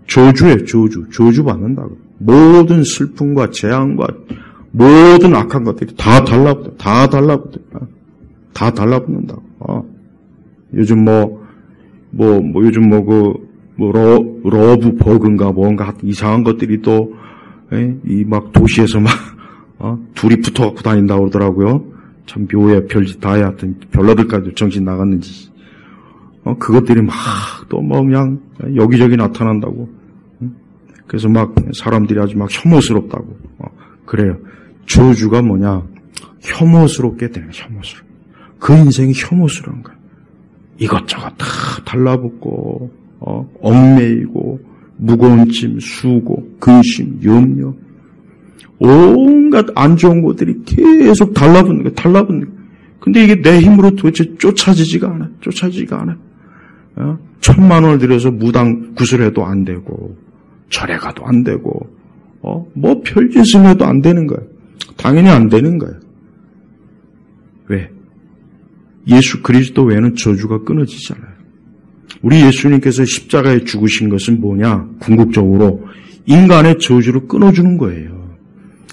저주예요. 저주 받는다고. 모든 슬픔과 재앙과 모든 악한 것들이 다 달라붙는다고. 요즘 러브 버그인가 뭔가 이상한 것들이 또, 막 도시에서 막, 둘이 붙어갖고 다닌다고 그러더라고요. 참 묘해, 별짓 다 해. 하여튼, 별로들까지 정신 나갔는지. 그것들이 막, 또 그냥, 여기저기 나타난다고. 그래서 막, 사람들이 아주 막 혐오스럽다고. 그래요. 저주가 뭐냐? 혐오스럽게 되는, 혐오스러워. 그 인생이 혐오스러운 거야. 이것저것 다 달라붙고, 얽매이고, 무거운 짐, 수고, 근심, 염려, 온갖 안 좋은 것들이 계속 달라붙는 거야. 근데 이게 내 힘으로 도대체 쫓아지지가 않아. 1,000,000원을 들여서 무당 구슬해도 안 되고, 절에 가도 안 되고, 뭐 별짓을 해도 안 되는 거야. 당연히 안 되는 거야. 왜? 예수 그리스도 외에는 저주가 끊어지잖아요. 우리 예수님께서 십자가에 죽으신 것은 뭐냐? 궁극적으로 인간의 저주를 끊어주는 거예요.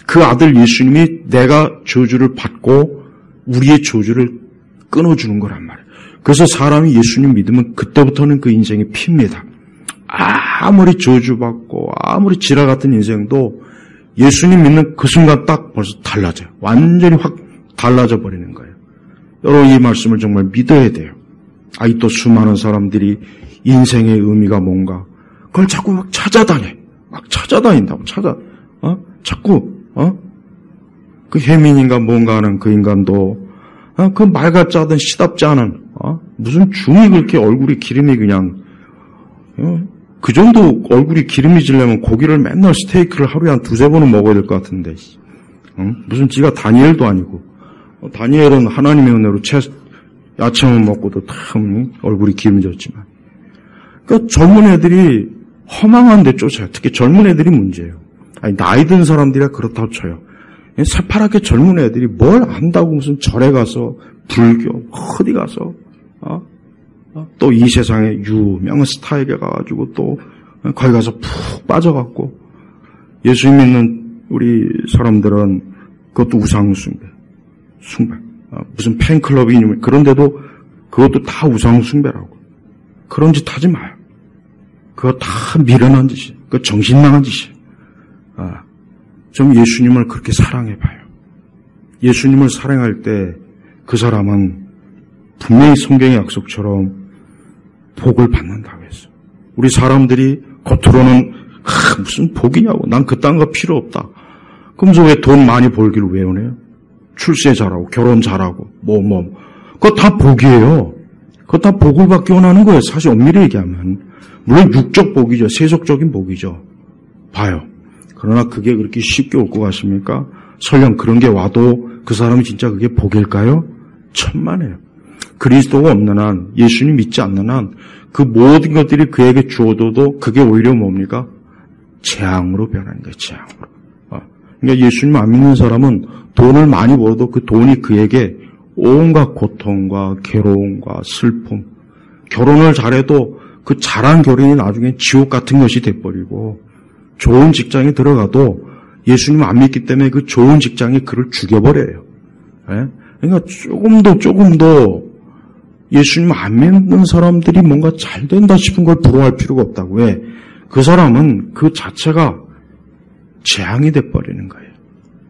그 아들 예수님이 내가 저주를 받고 우리의 저주를 끊어주는 거란 말이에요. 그래서 사람이 예수님 믿으면 그때부터는 그 인생이 핍니다. 아무리 저주받고 아무리 지라 같은 인생도 예수님 믿는 그 순간 딱 벌써 달라져요. 완전히 확 달라져 버리는 거예요. 여러분 이 말씀을 정말 믿어야 돼요. 또 수많은 사람들이 인생의 의미가 뭔가 그걸 자꾸 막 찾아다닌다고 자꾸 그 혜민인가 뭔가 하는 그 인간도 그 말 같지 않은 시답지 않은 무슨 중이 그렇게 얼굴이 기름이 그냥 그 정도 얼굴이 기름이 지려면 고기를 맨날 스테이크를 하루에 한 2-3번은 먹어야 될 것 같은데 무슨 지가 다니엘도 아니고 다니엘은 하나님의 은혜로 야채만 먹고도 참 얼굴이 기름졌지만 그러니까 젊은 애들이 허망한 데 쫓아요. 특히 젊은 애들이 문제예요. 나이 든 사람들이야 그렇다고 쳐요. 새파랗게 젊은 애들이 뭘 안다고 무슨 절에 가서 불교 어디 가서 또 이 세상에 유명한 스타에게 가가지고 또 거기 가서 푹 빠져갖고 예수 믿는 우리 사람들은 그것도 우상 숭배 무슨 팬클럽이 있는 그런데도 그것도 다 우상 숭배라고. 그런 짓 하지 마요. 그거 다 미련한 짓이에요. 그거 정신 나간 짓이에요. 좀 예수님을 그렇게 사랑해봐요. 예수님을 사랑할 때 그 사람은 분명히 성경의 약속처럼 복을 받는다고 했어요. 우리 사람들이 겉으로는 무슨 복이냐고. 난 그딴 거 필요 없다. 그러면서 왜 돈 많이 벌기를 왜 원해요? 출세 잘하고 결혼 잘하고 그거 다 복이에요. 그거 다 복을 받기 원하는 거예요. 사실 엄밀히 얘기하면 물론 육적 복이죠. 세속적인 복이죠. 봐요. 그러나 그게 그렇게 쉽게 올 것 같습니까? 설령 그런 게 와도 그 사람이 진짜 그게 복일까요? 천만에요. 그리스도가 없는 한, 예수님 믿지 않는 한 그 모든 것들이 그에게 주어도 그게 오히려 뭡니까? 재앙으로 변하는 거예요. 재앙으로. 그러니까 예수님 안 믿는 사람은 돈을 많이 벌어도 그 돈이 그에게 온갖 고통과 괴로움과 슬픔, 결혼을 잘해도 그 잘한 결혼이 나중에 지옥 같은 것이 돼버리고 좋은 직장에 들어가도 예수님 안 믿기 때문에 그 좋은 직장이 그를 죽여버려요. 그러니까 조금도 예수님 안 믿는 사람들이 뭔가 잘 된다 싶은 걸 부러워할 필요가 없다고. 왜? 그 사람은 그 자체가 재앙이 돼버리는 거예요.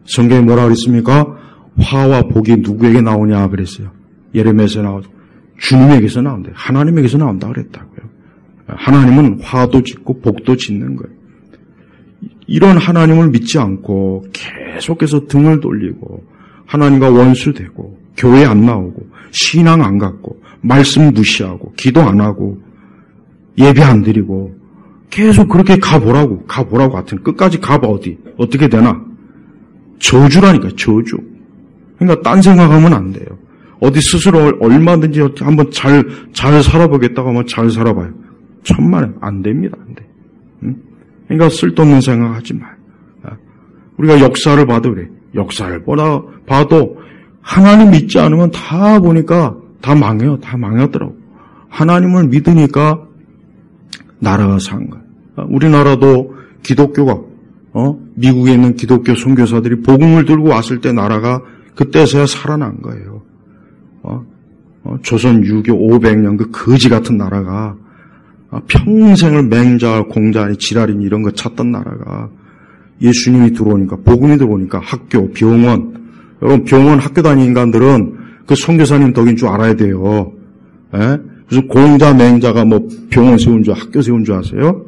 성경에 뭐라 그랬습니까? 화와 복이 누구에게 나오냐 그랬어요. 예레미야에서 나오죠. 주님에게서 나온다. 하나님에게서 나온다 그랬다고요. 하나님은 화도 짓고 복도 짓는 거예요. 이런 하나님을 믿지 않고 계속해서 등을 돌리고 하나님과 원수되고 교회 안 나오고 신앙 안 갖고 말씀 무시하고 기도 안 하고 예배 안 드리고 계속 그렇게 가보라고 하여튼 끝까지 가봐. 어떻게 되나? 저주라니까, 저주. 그러니까 딴 생각하면 안 돼요. 어디 스스로 얼마든지 한번 잘 살아보겠다고 하면 잘 살아봐요. 천만에 안 됩니다. 안 돼. 응? 그러니까 쓸데없는 생각하지 마요. 우리가 역사를 봐도 그래. 역사를 봐도 하나님 믿지 않으면 다 보니까 다 망해요. 다 망하더라고. 하나님을 믿으니까 나라가 산 거예요. 우리나라도 기독교가 미국에 있는 기독교 선교사들이 복음을 들고 왔을 때 나라가 그때서야 살아난 거예요. 조선 유교 500년 그 거지 같은 나라가 평생을 맹자, 공자니 지랄이니 이런 거 찾던 나라가 예수님이 들어오니까 복음이 들어오니까 학교, 병원 여러분 병원 학교 다니는 인간들은 그 선교사님 덕인 줄 알아야 돼요. 예? 무슨 공자, 맹자가 뭐 병원 세운 줄 학교 세운 줄 아세요?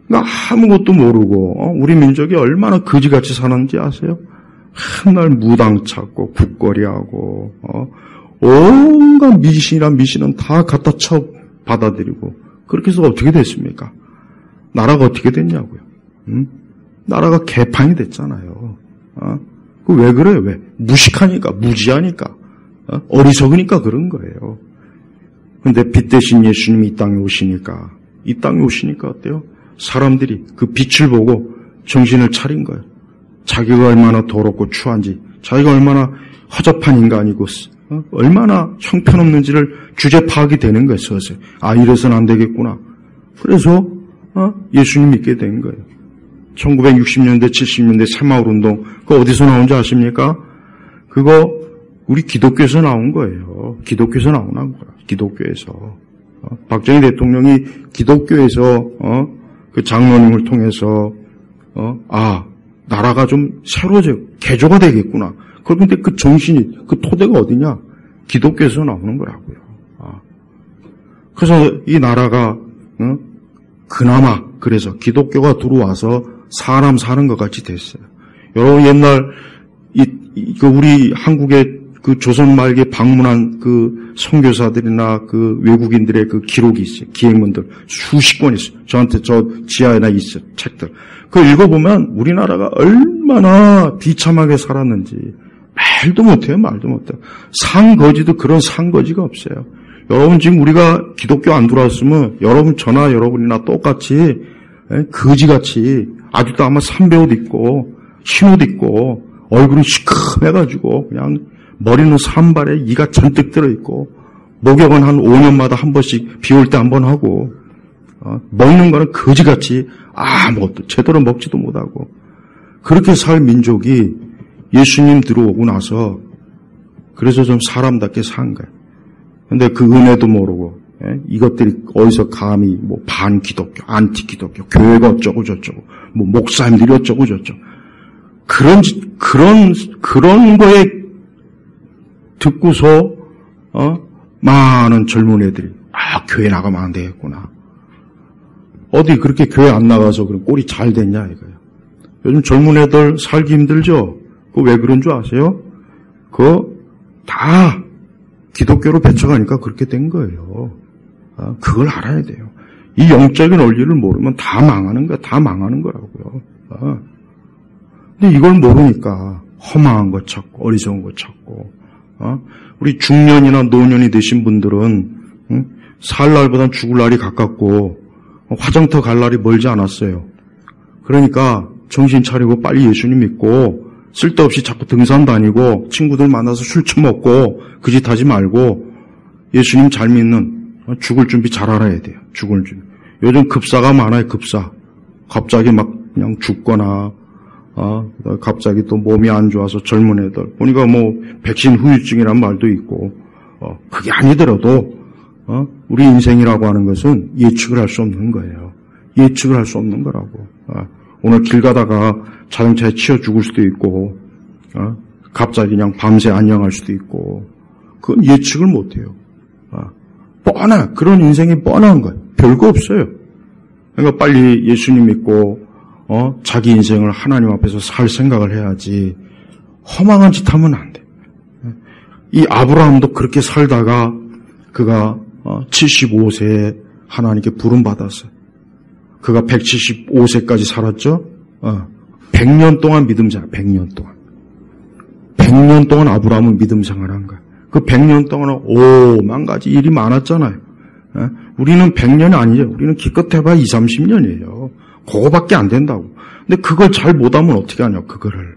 나 아무것도 모르고 우리 민족이 얼마나 거지같이 사는지 아세요? 한날 무당 찾고 국거리하고 온갖 미신은 다 갖다 쳐 받아들이고 그렇게 해서 어떻게 됐습니까? 나라가 어떻게 됐냐고요? 나라가 개판이 됐잖아요. 그 왜 그래요? 왜? 무식하니까, 무지하니까, 어리석으니까 그런 거예요. 근데 빛 대신 예수님이 이 땅에 오시니까 어때요? 사람들이 그 빛을 보고 정신을 차린 거예요. 자기가 얼마나 더럽고 추한지, 자기가 얼마나 허접한 인간이고, 얼마나 형편없는지를 주제 파악이 되는 거예요, 서서히. 이래서는 안 되겠구나. 그래서, 예수님 믿게 된 거예요. 1960년대, 70년대 새마을운동, 그거 어디서 나온지 아십니까? 그거, 우리 기독교에서 나온 거예요. 기독교에서 나오는 거야. 기독교에서. 박정희 대통령이 기독교에서, 그 장로님을 통해서, 나라가 좀 개조가 되겠구나. 그런데 그 정신이, 그 토대가 어디냐? 기독교에서 나오는 거라고요. 그래서 이 나라가, 그나마, 그래서 기독교가 들어와서 사람 사는 것 같이 됐어요. 여러분 옛날, 우리 한국의 그 조선 말기에 방문한 그 선교사들이나 그 외국인들의 그 기록이 있어요. 기행문들. 수십 권 있어요. 저한테 저 지하에나 있어요. 책들. 그거 읽어보면 우리나라가 얼마나 비참하게 살았는지 말도 못해요. 상거지도 그런 상거지가 없어요. 여러분 지금 우리가 기독교 안 들어왔으면 여러분 저나 여러분이나 똑같이 거지같이 아직도 아마 삼배 옷 입고 흰 옷 입고 얼굴이 시큼해가지고 그냥 머리는 산발에 이가 잔뜩 들어있고 목욕은 한 5년마다 한 번씩 비 올 때 한 번 하고 먹는 거는 거지같이 아무것도 제대로 먹지도 못하고 그렇게 살 민족이 예수님 들어오고 나서 그래서 좀 사람답게 산 거예요. 근데 그 은혜도 모르고 이것들이 어디서 감히 뭐 반기독교, 안티기독교, 교회가 어쩌고 저쩌고 뭐 목사님들이 어쩌고 저쩌고 그런 거에 듣고서 많은 젊은 애들이 교회 나가면 안 되겠구나. 어디 그렇게 교회 안 나가서 그럼 꼴이 잘 됐냐 이거예요. 요즘 젊은 애들 살기 힘들죠. 그거 왜 그런 줄 아세요? 그거 다 기독교로 배쳐가니까 그렇게 된 거예요. 그걸 알아야 돼요. 이 영적인 원리를 모르면 다 망하는 거야. 다 망하는 거라고요. 근데 이걸 모르니까 허망한 거 찾고 어리석은 거 찾고 우리 중년이나 노년이 되신 분들은 살 날보단 죽을 날이 가깝고 화장터 갈 날이 멀지 않았어요. 그러니까 정신 차리고 빨리 예수님 믿고 쓸데없이 자꾸 등산 다니고 친구들 만나서 술 처먹고 그 짓 하지 말고 예수님 잘 믿는 죽을 준비 잘 알아야 돼요. 죽을 준비. 요즘 급사가 많아요. 급사. 갑자기 막 그냥 죽거나 갑자기 또 몸이 안 좋아서 젊은 애들 보니까 뭐 백신 후유증이란 말도 있고, 그게 아니더라도 우리 인생이라고 하는 것은 예측을 할 수 없는 거예요. 예측을 할 수 없는 거라고. 오늘 길 가다가 자동차에 치여 죽을 수도 있고, 갑자기 그냥 밤새 안녕할 수도 있고, 그건 예측을 못 해요. 그런 인생이 뻔한 거예요. 별거 없어요. 그러니까 빨리 예수님 믿고, 자기 인생을 하나님 앞에서 살 생각을 해야지, 허망한 짓 하면 안 돼. 이 아브라함도 그렇게 살다가, 그가 75세에 하나님께 부름받았어요. 그가 175세까지 살았죠? 100년 동안 믿음 생활, 100년 동안. 100년 동안 아브라함은 믿음 생활한 거야. 그 100년 동안은 오만 가지 일이 많았잖아요. 우리는 100년이 아니죠. 우리는 기껏 해봐야 20, 30년이에요. 그거밖에 안 된다고. 근데 그걸 잘 못하면 어떻게 하냐, 그거를.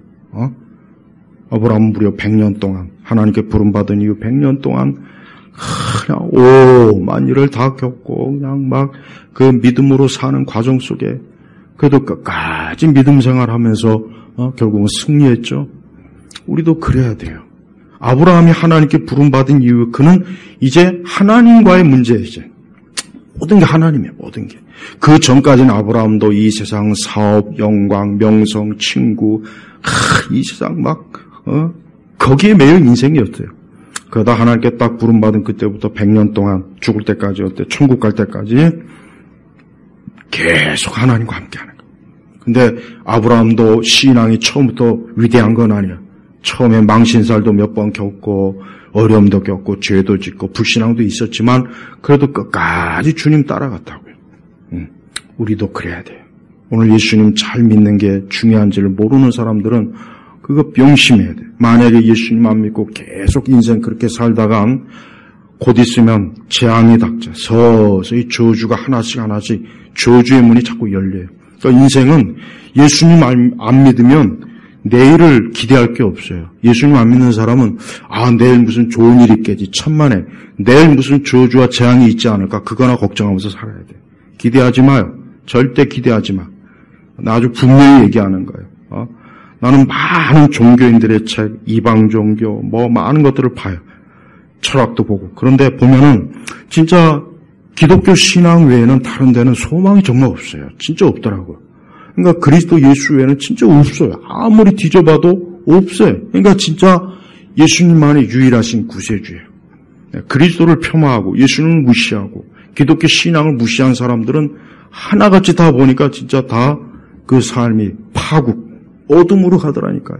아브라함은 무려 100년 동안, 하나님께 부름받은 이후 100년 동안 그냥 오만 일을 다 겪고 그냥 막 그 믿음으로 사는 과정 속에 그래도 끝까지 믿음 생활하면서 결국은 승리했죠. 우리도 그래야 돼요. 아브라함이 하나님께 부름받은 이후 그는 이제 하나님과의 문제예요. 이제 모든 게 하나님이에요. 모든 게. 그 전까지는 아브라함도 이 세상 사업, 영광, 명성, 친구, 이 세상 막 거기에 매여 인생이었어요. 그러다 하나님께 딱 부름받은 그때부터 100년 동안 죽을 때까지 천국 갈 때까지 계속 하나님과 함께하는 거예요. 근데 아브라함도 신앙이 처음부터 위대한 건 아니야. 처음에 망신살도 몇 번 겪고 어려움도 겪고 죄도 짓고 불신앙도 있었지만 그래도 끝까지 주님 따라갔다고요. 우리도 그래야 돼요. 오늘 예수님 잘 믿는 게 중요한지를 모르는 사람들은 그거 명심해야 돼요. 만약에 예수님 안 믿고 계속 인생 그렇게 살다가 곧 있으면 재앙이 닥쳐 서서히 저주가 하나씩 저주의 문이 자꾸 열려요. 그러니까 인생은 예수님 안 믿으면 내일을 기대할 게 없어요. 예수님 안 믿는 사람은 내일 무슨 좋은 일이 있겠지 천만에 내일 무슨 저주와 재앙이 있지 않을까 그거나 걱정하면서 살아야 돼요. 기대하지 마요. 절대 기대하지 마. 나 아주 분명히 얘기하는 거예요. 나는 많은 종교인들의 책, 이방 종교, 많은 것들을 봐요. 철학도 보고. 그런데 보면은 진짜 기독교 신앙 외에는 다른 데는 소망이 정말 없어요. 진짜 없더라고요. 그러니까 그리스도 예수 외에는 진짜 없어요. 아무리 뒤져봐도 없어요. 그러니까 진짜 예수님만이 유일하신 구세주예요. 그리스도를 폄하하고 예수님을 무시하고 기독교 신앙을 무시한 사람들은 하나같이 다 보니까 진짜 다 그 삶이 파국, 어둠으로 가더라니까요.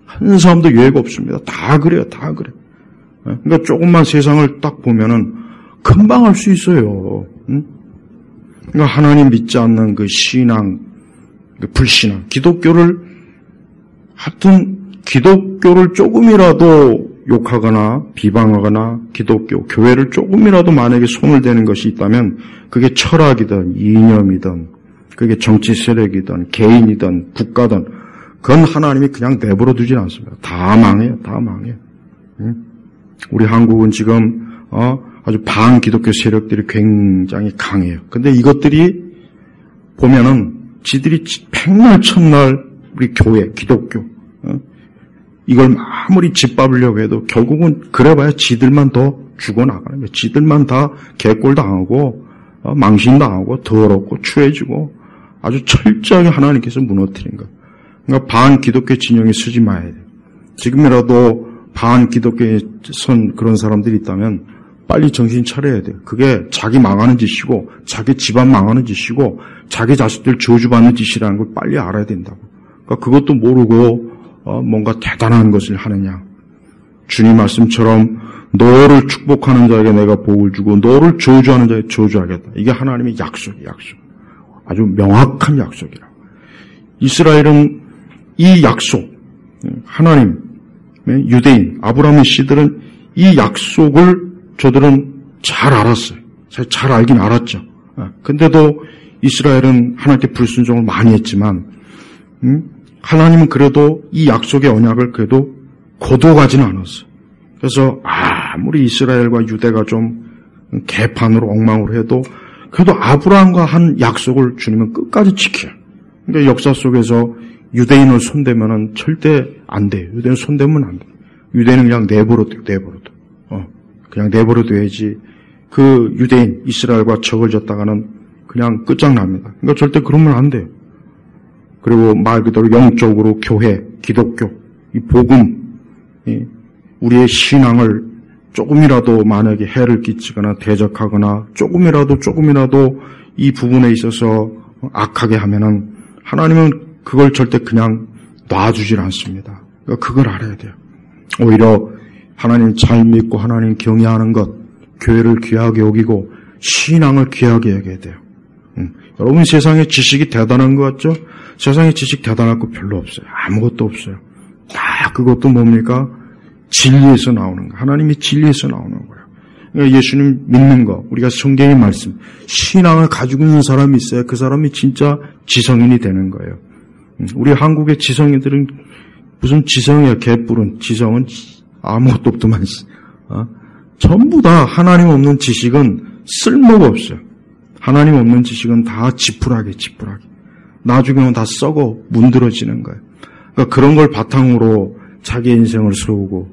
한 사람도 예외가 없습니다. 다 그래요. 다 그래. 그러니까 조금만 세상을 딱 보면은 금방 알 수 있어요. 그러니까 하나님 믿지 않는 그 신앙, 그 불신앙, 기독교를 조금이라도 욕하거나 비방하거나 기독교, 교회를 조금이라도 만약에 손을 대는 것이 있다면 그게 철학이든 이념이든 그게 정치 세력이든 개인이든 국가든 그건 하나님이 그냥 내버려 두진 않습니다. 다 망해요. 다 망해요. 우리 한국은 지금 아주 반기독교 세력들이 굉장히 강해요. 근데 이것들이 보면은 지들이 백날 첫날 우리 교회, 기독교 이걸 아무리 짓밟으려고 해도 결국은 그래봐야 지들만 더 죽어나가는 거예요. 지들만 다 개꼴당하고 망신당하고 더럽고 추해지고 아주 철저하게 하나님께서 무너뜨린 거예요. 그러니까 반기독교 진영에 서지 마야 돼요. 지금이라도 반기독교에 선 그런 사람들이 있다면 빨리 정신 차려야 돼요. 그게 자기 망하는 짓이고 자기 집안 망하는 짓이고 자기 자식들 저주받는 짓이라는 걸 빨리 알아야 된다고. 그러니까 그것도 모르고 뭔가 대단한 것을 하느냐. 주님 말씀처럼 너를 축복하는 자에게 내가 복을 주고 너를 저주하는 자에게 저주하겠다. 이게 하나님의 약속이에요. 약속. 아주 명확한 약속이라. 이스라엘은 이 약속, 하나님, 유대인, 아브라함의 씨들은 이 약속을 저들은 잘 알았어요. 잘 알긴 알았죠. 근데도 이스라엘은 하나님께 불순종을 많이 했지만, 하나님은 그래도 이 약속의 언약을 그래도 거둬가지는 않았어요. 그래서 아무리 이스라엘과 유대가 좀 개판으로 엉망으로 해도 그래도 아브라함과 한 약속을 주님은 끝까지 지켜요. 그러니까 역사 속에서 유대인을 손대면은 절대 안 돼요. 유대인 손대면 안 돼요. 유대인은 그냥 내버려둬. 그냥 내버려둬야지. 그 유대인, 이스라엘과 적을 졌다가는 그냥 끝장납니다. 그러니까 절대 그러면 안 돼요. 그리고 말 그대로 영적으로 교회, 기독교, 이 복음, 우리의 신앙을 조금이라도 만약에 해를 끼치거나 대적하거나 조금이라도 이 부분에 있어서 악하게 하면은 하나님은 그걸 절대 그냥 놔주질 않습니다. 그러니까 그걸 알아야 돼요. 오히려 하나님 잘 믿고 하나님 경외하는 것, 교회를 귀하게 여기고 신앙을 귀하게 여겨야 돼요. 여러분 세상에 지식이 대단한 것 같죠? 세상에 지식 대단할 거 별로 없어요. 아무것도 없어요. 다 그것도 뭡니까? 진리에서 나오는 거. 하나님이 진리에서 나오는 거예요. 그러니까 예수님 믿는 거, 우리가 성경의 말씀, 신앙을 가지고 있는 사람이 있어요. 그 사람이 진짜 지성인이 되는 거예요. 우리 한국의 지성인들은 무슨 지성이야, 개뿔은. 지성은 아무것도 없더만. 전부 다 하나님 없는 지식은 쓸모가 없어요. 하나님 없는 지식은 다 지푸라기. 나중에는 다 썩어 문드러지는 거예요. 그러니까 그런 걸 바탕으로 자기 인생을 세우고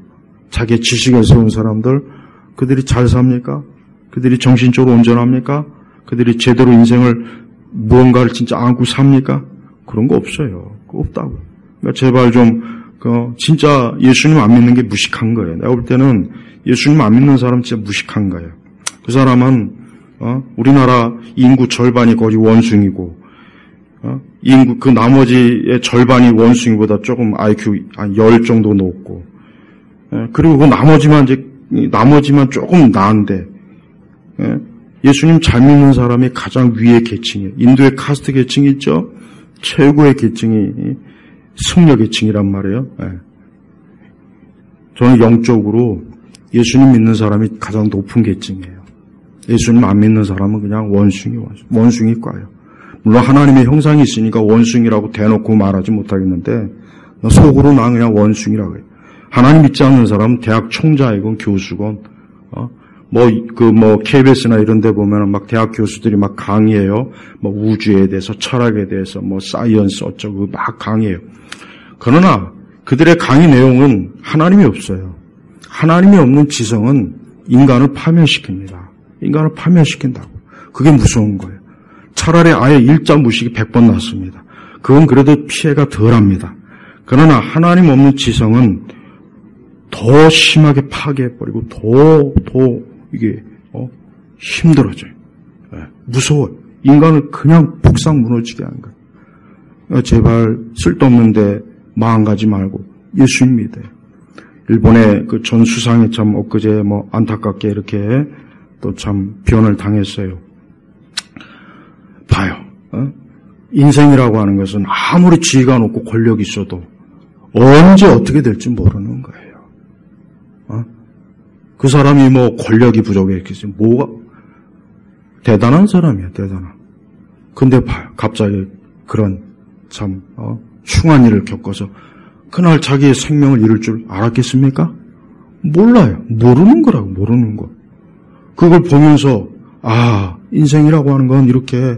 자기 지식을 세운 사람들, 그들이 잘 삽니까? 그들이 정신적으로 온전합니까? 그들이 제대로 인생을 무언가를 진짜 안고 삽니까? 그런 거 없어요. 그거 없다고. 그러니까 제발 좀 진짜 예수님 안 믿는 게 무식한 거예요. 내가 볼 때는 예수님 안 믿는 사람 진짜 무식한 거예요. 그 사람은 우리나라 인구 절반이 거의 원숭이고 인구 그 나머지의 절반이 원숭이보다 조금 IQ 한 10 정도 높고 그리고 그 나머지만 조금 나은데 예수님 잘 믿는 사람이 가장 위의 계층이에요. 인도의 카스트 계층이 있죠. 최고의 계층이 승려 계층이란 말이에요. 저는 영적으로 예수님 믿는 사람이 가장 높은 계층이에요. 예수님 안 믿는 사람은 그냥 원숭이과예요. 물론 하나님의 형상이 있으니까 원숭이라고 대놓고 말하지 못하겠는데 속으로 난 그냥 원숭이라고 해요. 하나님 믿지 않는 사람은 대학 총장이건 교수건 KBS나 이런 데 보면은 막 대학 교수들이 막 강의해요. 우주에 대해서, 철학에 대해서, 사이언스 어쩌고 막 강의해요. 그러나 그들의 강의 내용은 하나님이 없어요. 하나님이 없는 지성은 인간을 파멸시킵니다. 인간을 파멸시킨다고. 그게 무서운 거예요. 차라리 아예 일자 무식이 100번 낫습니다. 그건 그래도 피해가 덜합니다. 그러나 하나님 없는 지성은 더 심하게 파괴해버리고 더 이게 힘들어져요. 무서워요. 인간을 그냥 폭삭 무너지게 하는 거예요. 제발 쓸데없는데 마음 가지 말고 예수님 믿어요. 일본의 그 전 수상이 참 엊그제 안타깝게 이렇게 또 참 변을 당했어요. 봐요. 인생이라고 하는 것은 아무리 지위가 높고 권력이 있어도 언제 어떻게 될지 모르는 거예요. 그 사람이 권력이 부족했겠지. 뭐가 대단한 사람이야, 대단한. 근데 봐요. 갑자기 그런 참 흉한 일을 겪어서 그날 자기의 생명을 잃을 줄 알았겠습니까? 몰라요. 모르는 거라고, 모르는 거. 그걸 보면서 인생이라고 하는 건 이렇게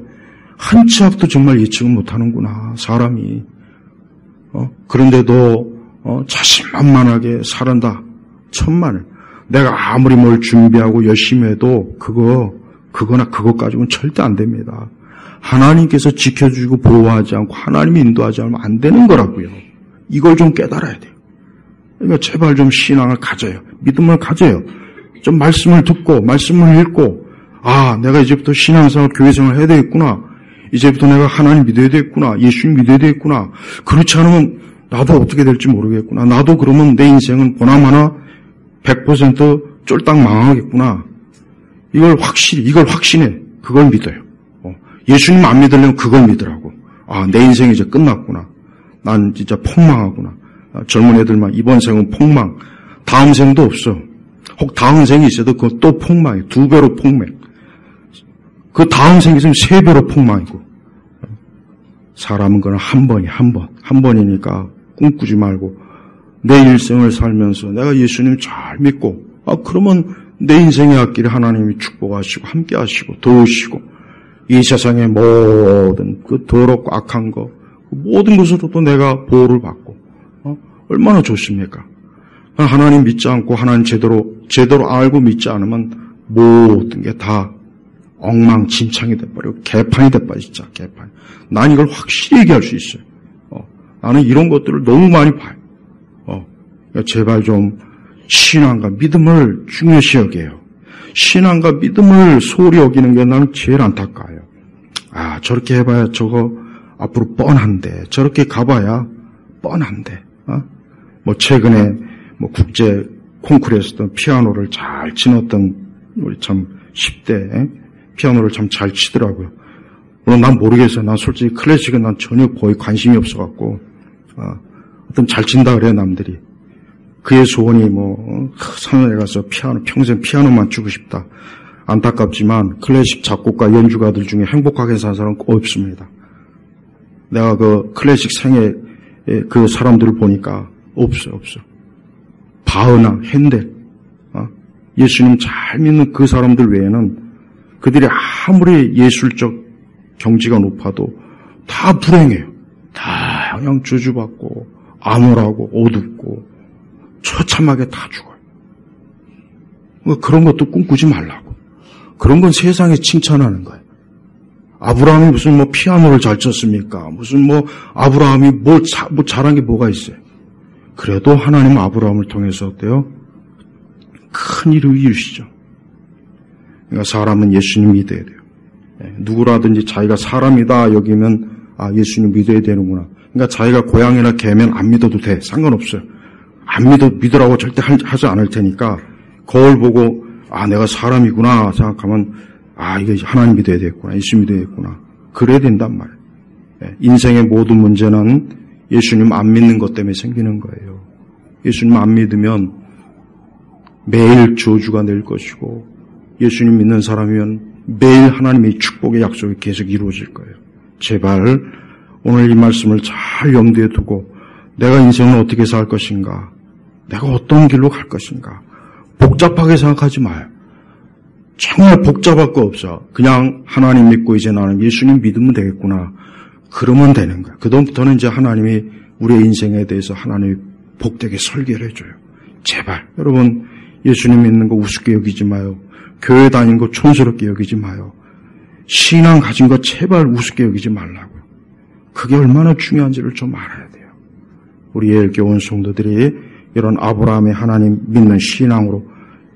한 치 앞도 정말 예측을 못하는구나, 사람이. 그런데도 자신만만하게 살한다. 천만에. 내가 아무리 뭘 준비하고 열심히 해도 그거나 그것 가지고는 절대 안 됩니다. 하나님께서 지켜주고 보호하지 않고 하나님이 인도하지 않으면 안 되는 거라고요. 이걸 좀 깨달아야 돼요. 그러니까 제발 좀 신앙을 가져요. 믿음을 가져요. 좀 말씀을 듣고 말씀을 읽고 내가 이제부터 신앙생활, 교회생활을 해야 되겠구나. 이제부터 내가 하나님 믿어야 되겠구나. 예수님 믿어야 되겠구나. 그렇지 않으면 나도 어떻게 될지 모르겠구나. 나도 그러면 내 인생은 보나마나 100% 쫄딱 망하겠구나. 이걸 확신해. 그걸 믿어요. 예수님 안 믿으려면 그걸 믿으라고. 내 인생이 이제 끝났구나. 난 진짜 폭망하구나. 젊은 애들만 이번 생은 폭망. 다음 생도 없어. 혹 다음 생이 있어도 그건 또 폭망이에요. 2배로 폭망. 그 다음 생이 있으면 3배로 폭망이고. 사람은 그건 한 번이니까 꿈꾸지 말고 내 일생을 살면서 내가 예수님 잘 믿고 그러면 내 인생의 앞길에 하나님이 축복하시고 함께 하시고 도우시고 이 세상의 모든 그 더럽고 악한 거 모든 것으로도 내가 보호를 받고 얼마나 좋습니까? 하나님 믿지 않고 하나님 제대로 알고 믿지 않으면 모든 게 다 엉망진창이 돼버리고 개판이 돼버려 진짜 개판. 난 이걸 확실히 얘기할 수 있어요. 나는 이런 것들을 너무 많이 봐요. 제발 좀 신앙과 믿음을 중요시 여겨요. 신앙과 믿음을 소홀히 여기는 게 나는 제일 안타까워요. 저렇게 해봐야 저거 앞으로 뻔한데, 저렇게 가봐야 뻔한데, 최근에 국제 콩쿠르에서도 피아노를 잘 치었던 우리 참 10대 피아노를 참 잘 치더라고요. 물론 난 모르겠어요. 난 솔직히 클래식은 난 전혀 거의 관심이 없어갖고, 어떤 잘 친다 그래, 남들이. 그의 소원이 산에 가서 평생 피아노만 치고 싶다. 안타깝지만 클래식 작곡가 연주가들 중에 행복하게 산 사람은 없습니다. 내가 그 클래식 생애 그 사람들을 보니까 없어. 바흐나 핸델, 예수님 잘 믿는 그 사람들 외에는 그들이 아무리 예술적 경지가 높아도 다 불행해요. 다 그냥 저주받고 암울하고 어둡고 처참하게 다 죽어요. 그런 것도 꿈꾸지 말라고. 그런 건 세상에 칭찬하는 거예요. 아브라함이 무슨 피아노를 잘 쳤습니까? 무슨 아브라함이 잘한 게 뭐가 있어요? 그래도 하나님 아브라함을 통해서 어때요? 큰 일을 이루시죠. 그러니까 사람은 예수님 믿어야 돼요. 누구라든지 자기가 사람이다 여기면 예수님 믿어야 되는구나. 그러니까 자기가 고양이나 개면 안 믿어도 돼. 상관없어요. 안 믿으라고 절대 하지 않을 테니까 거울 보고 내가 사람이구나 생각하면 이게 하나님 믿어야 되겠구나. 예수 믿어야 되겠구나. 그래야 된단 말이에요. 인생의 모든 문제는 예수님 안 믿는 것 때문에 생기는 거예요. 예수님 안 믿으면 매일 저주가 낼 것이고 예수님 믿는 사람이면 매일 하나님의 축복의 약속이 계속 이루어질 거예요. 제발 오늘 이 말씀을 잘 염두에 두고 내가 인생을 어떻게 살 것인가, 내가 어떤 길로 갈 것인가 복잡하게 생각하지 마요. 정말 복잡할 거 없어. 그냥 하나님 믿고 이제 나는 예수님 믿으면 되겠구나. 그러면 되는 거야. 그다음부터는 이제 하나님이 우리의 인생에 대해서 하나님이 복되게 설계를 해줘요. 제발 여러분 예수님 믿는 거 우습게 여기지 마요. 교회 다니는 거 촌스럽게 여기지 마요. 신앙 가진 거 제발 우습게 여기지 말라고요. 그게 얼마나 중요한지를 좀 알아야 돼요. 우리 예일교회 온 성도들이 이런 아브라함의 하나님 믿는 신앙으로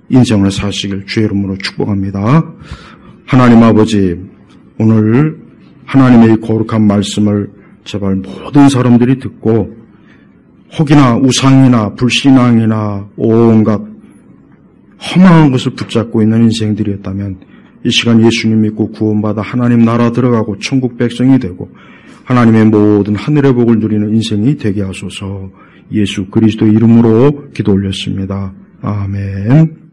인생을 사시길 주의 이름으로 축복합니다. 하나님 아버지, 오늘 하나님의 거룩한 말씀을 제발 모든 사람들이 듣고 혹이나 우상이나 불신앙이나 온갖 허망한 것을 붙잡고 있는 인생들이었다면 이 시간 예수님 믿고 구원받아 하나님 나라 들어가고 천국 백성이 되고 하나님의 모든 하늘의 복을 누리는 인생이 되게 하소서. 예수 그리스도 이름으로 기도 올렸습니다. 아멘.